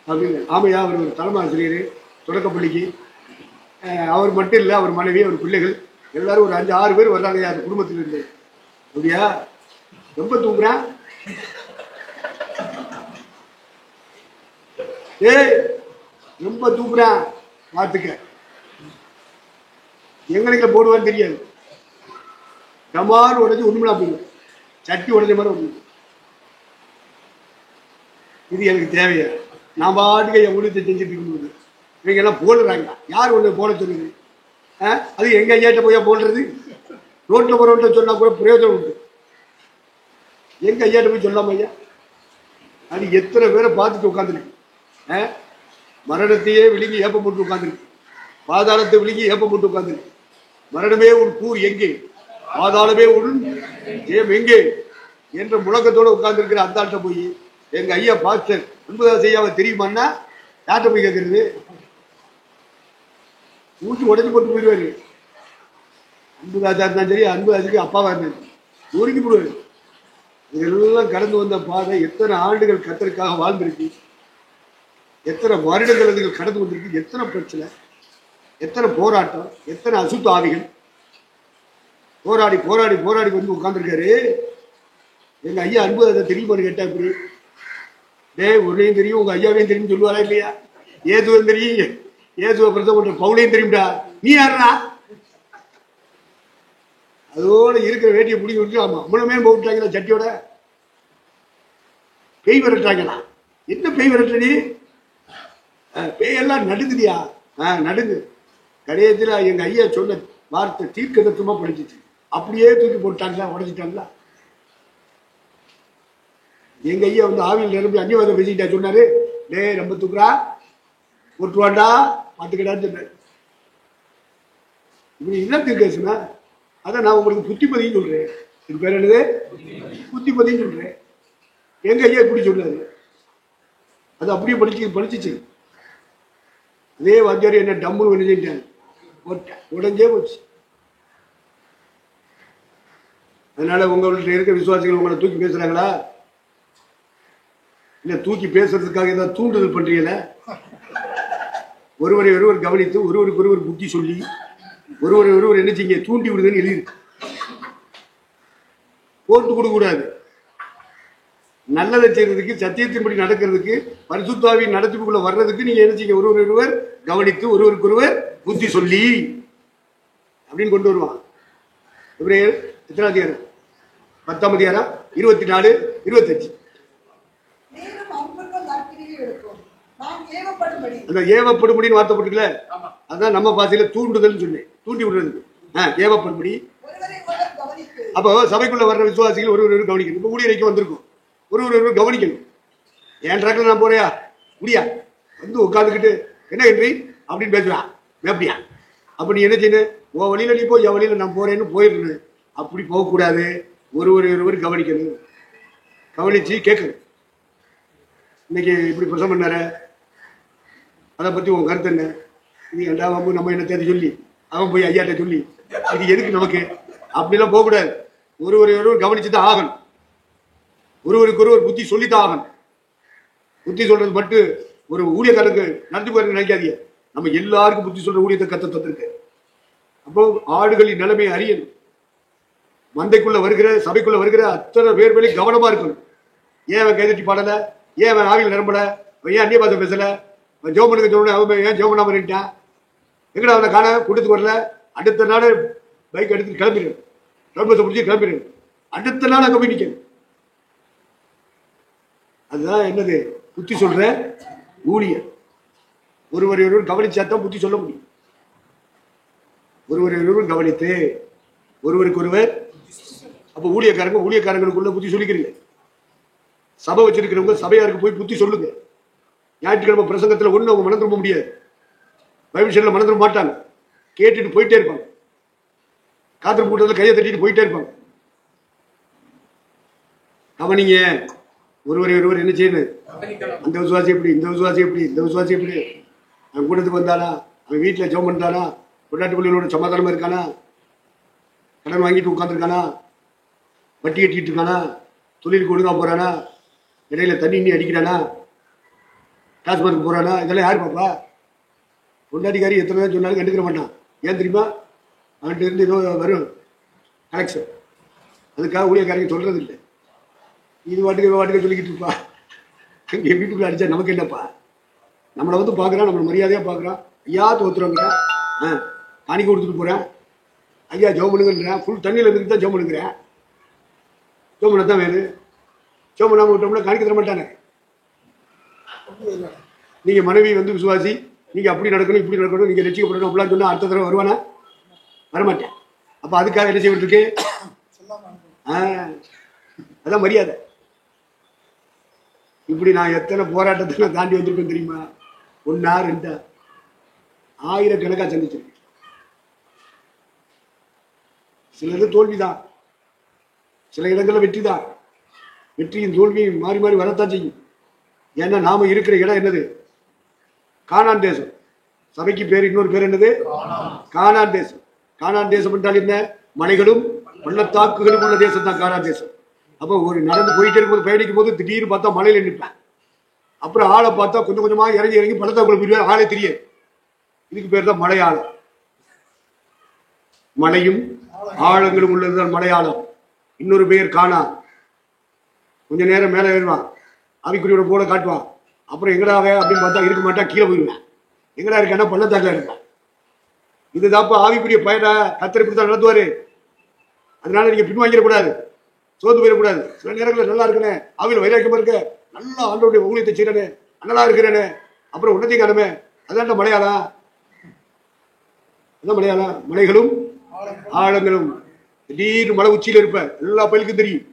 அப்படின்னு. ஆமையா, அவர் ஒரு தலைமை ஆசிரியர் தொடக்கப்பள்ளிக்கு. அவர் மட்டும் இல்லை, அவர் மனைவி, அவர் பிள்ளைகள் எல்லாரும் ஒரு 5-6 பேர் வர்றாங்க அந்த குடும்பத்தில் இருந்து. அப்படியா? ரொம்ப தூங்குறான். ஏய் ரொம்ப தூங்குறான் பார்த்துக்க. எங்களுக்கு போடுவான்னு தெரியாது. டமார் உடஞ்சி ஒண்ணுமலா போயிடும், சட்டி உடஞ்ச மாதிரி ஒண்ணு. இது எனக்கு தேவையா? நான் பாட்டுக்கு என் ஊழியத்தை செஞ்சுட்டு இருக்கும்போது இவங்க எல்லாம் போடுறாங்க. யார் ஒன்று போட சொல்லுது? அது எங்க ஐயாட்ட போய் போடுறது? ரோட்ல போறவன்ட்ட சொன்னா கூட பிரயோஜனம் உண்டு. எங்க ஐயாட்ட போய் சொல்லாம ஐயா? அது எத்தனை பேரை பார்த்துட்டு உட்காந்துருக்கு. மரணத்தையே விழுங்கி ஏப்பம் போட்டு உட்காந்துருக்கு, பாதாளத்தை விழுங்கி ஏப்பம் போட்டு உட்காந்துருக்கு. மரணமே உன் கூர் எங்கே, பாதாளமே உன் ஏம் எங்கே என்ற முழக்கத்தோடு உட்கார்ந்துருக்கிற அந்த ஆள்கிட்ட போய் எங்க ஐயா பாஸ்டர் அன்புதாஸ் ஐயாவை தெரியுமான்னா யார்கிட்ட போய் கேட்கறது? ஊற்றி உடஞ்சி போட்டு போயிடுவாரு. அன்புதாசா இருந்தாலும் சரி, அன்புதாசுக்கு அப்பாவா இருந்தாரு, நொறுக்கி போடுவாரு. இதெல்லாம் கடந்து வந்த பாதை எத்தனை ஆண்டுகள் கத்தருக்காக வாழ்ந்திருக்கு, எத்தனை வருடங்கள் அதுகள் கடந்து வந்திருக்கு, எத்தனை பிரச்சனை, எத்தனை போராட்டம், எத்தனை அசுத்த ஆவிகள் போராடி போராடி போராடி வந்து உட்கார்ந்துருக்காரு. எங்க ஐயா அன்புதாசா தெரியுமான்னு கேட்டா இப்படி, உன்னையும் தெரியும் உங்க ஐயாவையும் தெரியும் சொல்லுவாரா இல்லையா? ஏதுவும் தெரியும், ஏதுவ பிரசவம் பண்ற பவுலையும் தெரியும்டா, நீ யாரா? அதோட இருக்கிற வேட்டியை பிடிக்க விட்டு ஆமா அம்மனமே போட்டாங்களா சட்டியோட பேய் விரட்டாங்களா? என்ன பேய் விரட்ட நீ? பேயெல்லாம் நடுங்குதியா? நடுங்கு. கடையத்தில் எங்க ஐயா சொன்ன வார்த்தை தீர்க்க தத்துவமா படிச்சிச்சு. அப்படியே தூக்கி போட்டாங்களா, உடச்சிட்டாங்களா? எங்க ஐயா வந்து ஆவியில் நிரம்பி அந்நியவாதம் பேசிக்கிட்டா சொன்னாரு, டே ரொம்ப தூக்குறா போட்டுவாண்டா பார்த்துக்கிட்டான்னு சொன்னாரு. இப்படி என்ன தீர்க்கசுனா அதான் நான் உங்களுக்கு புத்திமதின்னு சொல்றேன். இது பேர் என்னது? புத்திமதின்னு சொல்றேன். எங்க ஐயா இப்படி சொன்னாரு, அது அப்படியே படிச்சிச்சு. அதே வாத்தியார் என்ன டம்முன்னு வெளியிட்டாங்க, உடஞ்சே போச்சு. அதனால உங்கள்கிட்ட இருக்கிற விசுவாசிகள் உங்களை தூக்கி பேசுறாங்களா? இல்ல தூக்கி பேசுறதுக்காக ஏதாவது தூண்டுதல் பண்றீங்களா? ஒருவரை ஒருவர் கவனித்து ஒருவருக்கு ஒருவர் புத்தி சொல்லி ஒருவரை ஒருவர் என்ன செய்ய தூண்டி விடுதுன்னு எழுதியிருக்கு. போட்டு கொடுக்கக்கூடாது. நல்லதை செய்யறதுக்கு, சத்தியத்தின்படி நடக்கிறதுக்கு, பரிசுத்தாவின் நடத்திப்புக்குள்ள வர்றதுக்கு நீங்க என்ன செய்ய ஒருவர் ஒருவர் கவனித்து ஒருவருக்கு ஒருவர் புத்தி சொல்லி அப்படின்னு கொண்டு வருவான். எபிரேயர் எத்தனாம் அதிகாரம்? 10ஆம் அதிகாரம் 24, 25. மேலும் அன்புக்கும் நற்கிரியைகளுக்கும் நாம் ஏவப்படும்படி அந்த ஏவப்படும்படின்னு வார்த்தை போட்டுக்கல, அதான் நம்ம பாசையில தூண்டுதல் சொன்னேன், தூண்டி விடுறது. ஏவப்படும்படி. ஒருவரை ஒருவர் கவனித்து அப்போ சபைக்குள்ள வர்ற விசுவாசிகள் ஒருவர் கவனிக்கணும். இப்போ ஊழியரைக்கு வந்திருக்கும், ஒருவர் கவனிக்கணும். என் ட்ராக்ல நான் போறியா முடியா வந்து உட்காந்துக்கிட்டு என்ன என்றி அப்படின்னு பேசுவான், அப்படியா? அப்ப நீ என்ன செய்யணும்? உன் வழியில நீ போய் என் வழியில நான் போறேன்னு போயிடணும். அப்படி போகக்கூடாது. ஒருவர் கவனிக்கணும், கவனிச்சு கேட்கணும். இன்னைக்கு இப்படி பிரசவம் பண்ணார, அதை பத்தி உன் கருத்து என்ன? நீ ரெண்டாவது நம்ம என்ன தேதி சொல்லி அவன் போய் ஐயாட்ட சொல்லி இது எதுக்கு நமக்கு? அப்படிலாம் போகக்கூடாது. ஒருவர் கவனிச்சுதான் ஆகணும். ஒருவருக்கு ஒருவர் புத்தி சொல்லித்தான் ஆகணும். புத்தி சொல்றது மட்டும் ஒரு ஊழியக்காரருக்கு நடந்து போய் நினைக்காதீங்க. நம்ம எல்லாருக்கும் புத்தி சொல்ற ஊழியத்தை கத்த தந்திருக்கு. அப்போ ஆடுகளின் நிலைமையை அறியணும். மந்தைக்குள்ள வருகிற சபைக்குள்ள வருகிற அத்தனை பேர் மேலே கவனமா இருக்கணும். ஏன் அவன் கைதட்டி பாடல? ஏன் அவன் ஆவியில் நிரம்பல? ஏன் அந்நிய பாசம் பேசல? ஜோமனுக்கு சொன்ன அவன் ஏன் ஜோமனா பண்ணிட்டான்? எங்கடா அவனை காண கூட்டத்துக்கு வரல? அடுத்த நாள் பைக் எடுத்து கிளம்பிடு, ரோட் முடிச்சு கிளம்பிடு, அடுத்த நாள் அங்க போய் நிக்கணும். அதுதான் என்னது புத்தி சொல்ற ஊழியர். ஒருவரை ஒருவர் கவனிச்சாதான் புத்தி சொல்ல முடியும். ஒருவரை ஒருவர் கவனித்து ஒருவருக்கு ஒருவர். அப்ப ஊழியக்காரங்களுக்குள்ள புத்தி சொல்லிக்கிறீங்க. சபை வச்சிருக்கிறவங்க சபையாருக்கு போய் புத்தி சொல்லுங்க. ஞாயிற்றுக்கிழமை பிரசங்கத்துல ஒண்ணு அவங்க மனம் திரும்ப முடியாது. பைபிள் ஸ்டடியில மனம் திரும்ப மாட்டாங்க. கேட்டுட்டு போயிட்டே இருப்பாங்க. காத்திருப்பு கூட்டத்தில் கையை தட்டிட்டு போயிட்டே இருப்பாங்க. கவனிங்க. ஒருவரை ஒருவர் என்ன செய்யணும்? அந்த விசுவாசி எப்படி, இந்த விசுவாசி எப்படி, இந்த விசுவாசி எப்படி, அவன் கூட்டத்துக்கு வந்தானா, அவன் வீட்டில் ஜெபம் பண்ணிட்டானா, பொண்டாட்டி பிள்ளைகளோட சமாதானமா இருக்கானா, கடன் வாங்கிட்டு உட்காந்துருக்கானா, வட்டி கட்டிட்டு இருக்கானா, தொழிலுக்கு ஒழுங்கா போறானா, இடையில தண்ணி இன்னி அடிக்கிறானா, டாஸ்மார்க்கு போறானா, இதெல்லாம் யாரு பாப்பா? பொண்டாட்டிக்காரி எத்தனை பேர் சொன்னாலும் கண்டுக்கிற மாட்டான். ஏன் தெரியுமா? அவன்கிட்ட இருந்து ஏதோ வரும் கலெக்ஷன். அதுக்காக ஊழியக்காரங்க சொல்றது இல்லை. இது வாட்டுக்கு சொல்லிக்கிட்டு இருப்பா. என் வீட்டுக்குள்ள அடிச்சா நமக்கு என்னப்பா? நம்மளை வந்து பாக்குறான், நம்மளை மரியாதையா பாக்குறான். ஐயா தோத்துறோங்கிறேன், காணிக்க கொடுத்துட்டு போறேன், ஐயா ஜோம் பண்ணுங்கிறேன், ஃபுல் தண்ணியில இருந்து தான் ஜோம் பண்ணுங்கிறேன். ஜோம் பண்ண தான் வேணும். ஜோம் பண்ணாம விட்டோம்னா காணிக்க தர மாட்டானே. நீங்க மனைவி வந்து விசுவாசி, நீங்க அப்படி நடக்கணும் இப்படி நடக்கணும், நீங்க ரசிக்கப்படணும் அப்படிலாம் சொன்னா அடுத்த தடவை வருவானா? வரமாட்டேன். அப்ப அதுக்காக என்ன செய்வதற்கு? அதான் மரியாதை. இப்படி நான் எத்தனை போராட்டத்தை தாண்டி வந்திருக்கேன் தெரியுமா? 1 2 ஆயிரக்கணக்கா சந்திச்சிருக்கேன். சிலது தோல்விதான், சில இடங்கள்ல வெற்றி தான். வெற்றியும் தோல்வியும் மாறி மாறி வரத்தான் செய்யும். ஏன்னா நாம இருக்கிற இடம் என்னது? கானான் தேசம். சபைக்கு பேர் இன்னொரு பேர் என்னது? கானான் தேசம். கானான் தேசம் என்றால் என்ன? மலைகளும் பள்ளத்தாக்குகளும் உள்ள தேசம் தான் கானான் தேசம். அப்போ ஒரு நடந்து போயிட்டே இருக்கும்போது, பயணிக்கும் போது திடீர்னு பார்த்தா மலையில நிற்பேன். அப்புறம் ஆளை பார்த்தா கொஞ்சம் கொஞ்சமா இறங்கி பள்ளத்தாக்குள்ள போயிருவேன். ஆளே தெரியாது. இதுக்கு பேர் தான் மலையாளம். மலையும் ஆழங்களும் உள்ளதுதான் மலையாளம். இன்னொரு பெயர் காணா. கொஞ்ச நேரம் மேலே ஏறுவான், ஆவிக்குரியோட போல காட்டுவான். அப்புறம் எங்கடாக அப்படின்னு பார்த்தா இருக்க மாட்டான், கீழே போயிடுவேன். எங்கடா இருக்கான்னா பள்ளத்தாக்குல இருப்பான். இதுதாப்பா ஆவிக்குரிய பயனை கத்தர் இப்படி தான் நடத்துவாரு. அதனால நீங்க பின்வாங்கிடக்கூடாது, சோர்ந்து போயிடக்கூடாது. சில நேரங்களில் நல்லா இருக்கனே, ஆவியில் வைராக்கியமா இருக்க, நல்லா ஆண்டோடைய ஊழியத்தை செய்யறனே, நல்லா இருக்கிறேனே, அப்புறம் உன்னதி காலமே, அதான் மலையாளம். அதான் மலையாளம். மலைகளும் ஆழங்களும். திடீர்னு மலை உச்சியில இருப்பேன், எல்லா பயிலுக்கும் தெரியும்.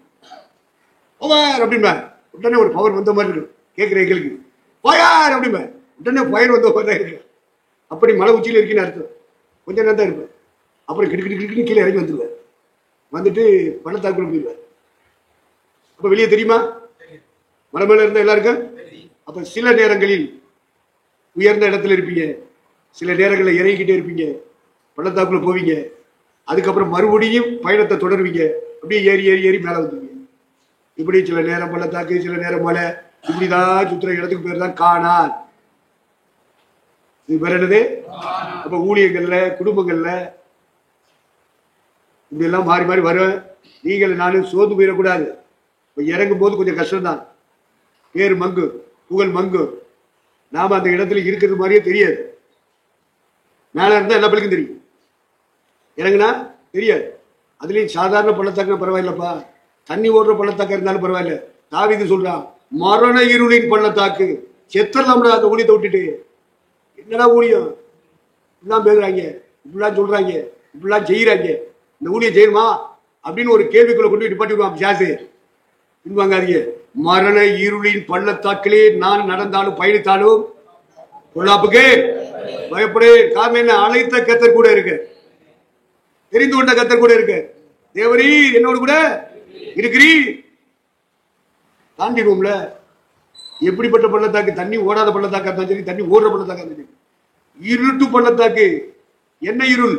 பவர் அப்படின்ப உடனே ஒரு பவர் வந்த மாதிரி இருக்கும். கேட்கிற எங்களுக்கு பயர் அப்படின்ப உடனே பயர் வந்த மாதிரி தான் இருக்கு. அப்படி மலை உச்சியில இருக்குன்னு அர்த்தம். கொஞ்ச நேரம் தான் இருப்பேன். அப்புறம் கிடுக்கிட்டு கீழே இறங்கி வந்துடுவேன். வந்துட்டு பள்ளத்தாக்குள்ள போயிடுவேன். அப்ப வெளியே தெரியுமா? மலை மேல இருந்தா எல்லாருக்கும். அப்ப சில நேரங்களில் உயர்ந்த இடத்துல இருப்பீங்க, சில நேரங்களில் இறங்கிக்கிட்டே இருப்பீங்க, பள்ளத்தாக்குள்ள போவீங்க. அதுக்கப்புறம் மறுபடியும் பயணத்தை தொடருவீங்க. அப்படியே ஏறி ஏறி ஏறி மேல வந்துருவீங்க. இப்படி சில நேரம் பள்ளத்தாக்கு, சில நேரம் மலை, இப்படிதான் சுத்துற இடத்துக்கு பேர் தான் கானான். இது வேற என்னது? அப்ப ஊழியங்கள்ல, குடும்பங்கள்ல இப்படி எல்லாம் மாறி மாறி வரும். நீங்கள் நானும் சோர்ந்து போயிடக்கூடாது. இப்ப இறங்கும் போது கொஞ்சம் கஷ்டம்தான். பேர் மங்கு, புகழ் மங்கு. நாம அந்த இடத்துல இருக்கிறது மாதிரியே தெரியாது. மேல இருந்தா எல்லா பிள்ளைக்கும் தெரியும், இறங்குனா தெரியாது. அதுலயும் சாதாரண பள்ளத்தாக்குனா பரவாயில்லப்பா, தண்ணி ஓடுற பள்ளத்தாக்கா இருந்தாலும் பரவாயில்ல. தாவீது சொல்றான், மரண இருளின் பள்ளத்தாக்கு, செத்தரலாம்டா அந்த ஊழியத்தை விட்டுட்டு. என்னடா ஊழியம் இப்படிலாம் பேசுறாங்க, இப்படிலாம் சொல்றாங்க, இப்படிலாம் செய்யறாங்க, இந்த ஊழியம் செய்யணுமா அப்படின்னு ஒரு கேள்விக்குள்ள கொண்டு நிப்பாட்டி விடுவான் பிசாசு. பின்வாங்காதீங்க. மரண இருளின் பள்ளத்தாக்கிலே நான் நடந்தாலும் பயணித்தாலும் பொல்லாப்புக்கு பயப்படு. காரணம் என்ன? அழைத்த கர்த்தர் கூட இருக்கு, தெரிந்து கொண்ட கர்த்தர் கூட இருக்கு. தேவரீர் என்னோடு கூட இருக்கிறீர். தாண்டிடுவோம்ல. எப்படிப்பட்ட பள்ளத்தாக்கு? தண்ணி ஓடாத பள்ளத்தாக்கா இருந்தாலும் சரி, தண்ணி ஓடுற பள்ளத்தாக்கா இருந்தாலும் சரி. இருட்டு பள்ளத்தாக்கு. என்ன இருள்?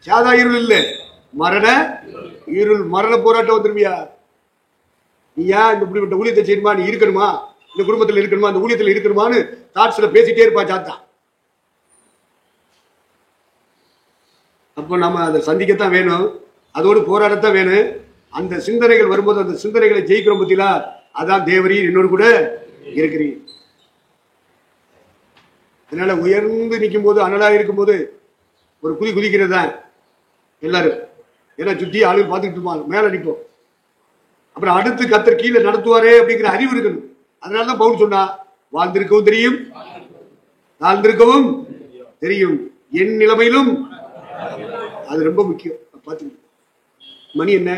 சாதா இருள் இல்ல, மரண இருள். மரண போராட்டம் வந்துருவியா? நீ ஏன் இந்த இப்படிப்பட்ட ஊழியத்தை செய்யணுமா, நீ இருக்கணுமா, இந்த குடும்பத்தில் இருக்கணுமா, இந்த ஊழியத்தில் இருக்கணுமான்னு தாட்ஸ்ல பேசிட்டே இருப்பா சாத்தா. அப்போ நம்ம அதை சந்திக்கத்தான் வேணும், அதோடு போராடத்தான் வேணும். அந்த சிந்தனைகள் வரும்போது அந்த சிந்தனைகளை ஜெயிக்கிறோம் பத்தியா, அதான் தேவரீர் என்னோடு கூட இருக்கிறீர். அதனால உயர்ந்து நிற்கும் போது, அனலா இருக்கும் போது ஒரு குதிக்கிறது தான் எல்லாரும். ஏன்னா சுத்தி ஆளுங்க பார்த்துக்கிட்டு இருப்பாங்க, மேல நிற்போம். அப்புறம் அடுத்து கர்த்தர் கீழே நடத்துவாரே அப்படிங்கிற அறிவு இருக்கணும். அதனாலதான் பவுல் சொன்னா, வாழ்ந்திருக்கவும் தெரியும், தாழ்ந்திருக்கவும் தெரியும், என் நிலைமையிலும். அது ரொம்ப முக்கியம். பார்த்து மணி என்ன?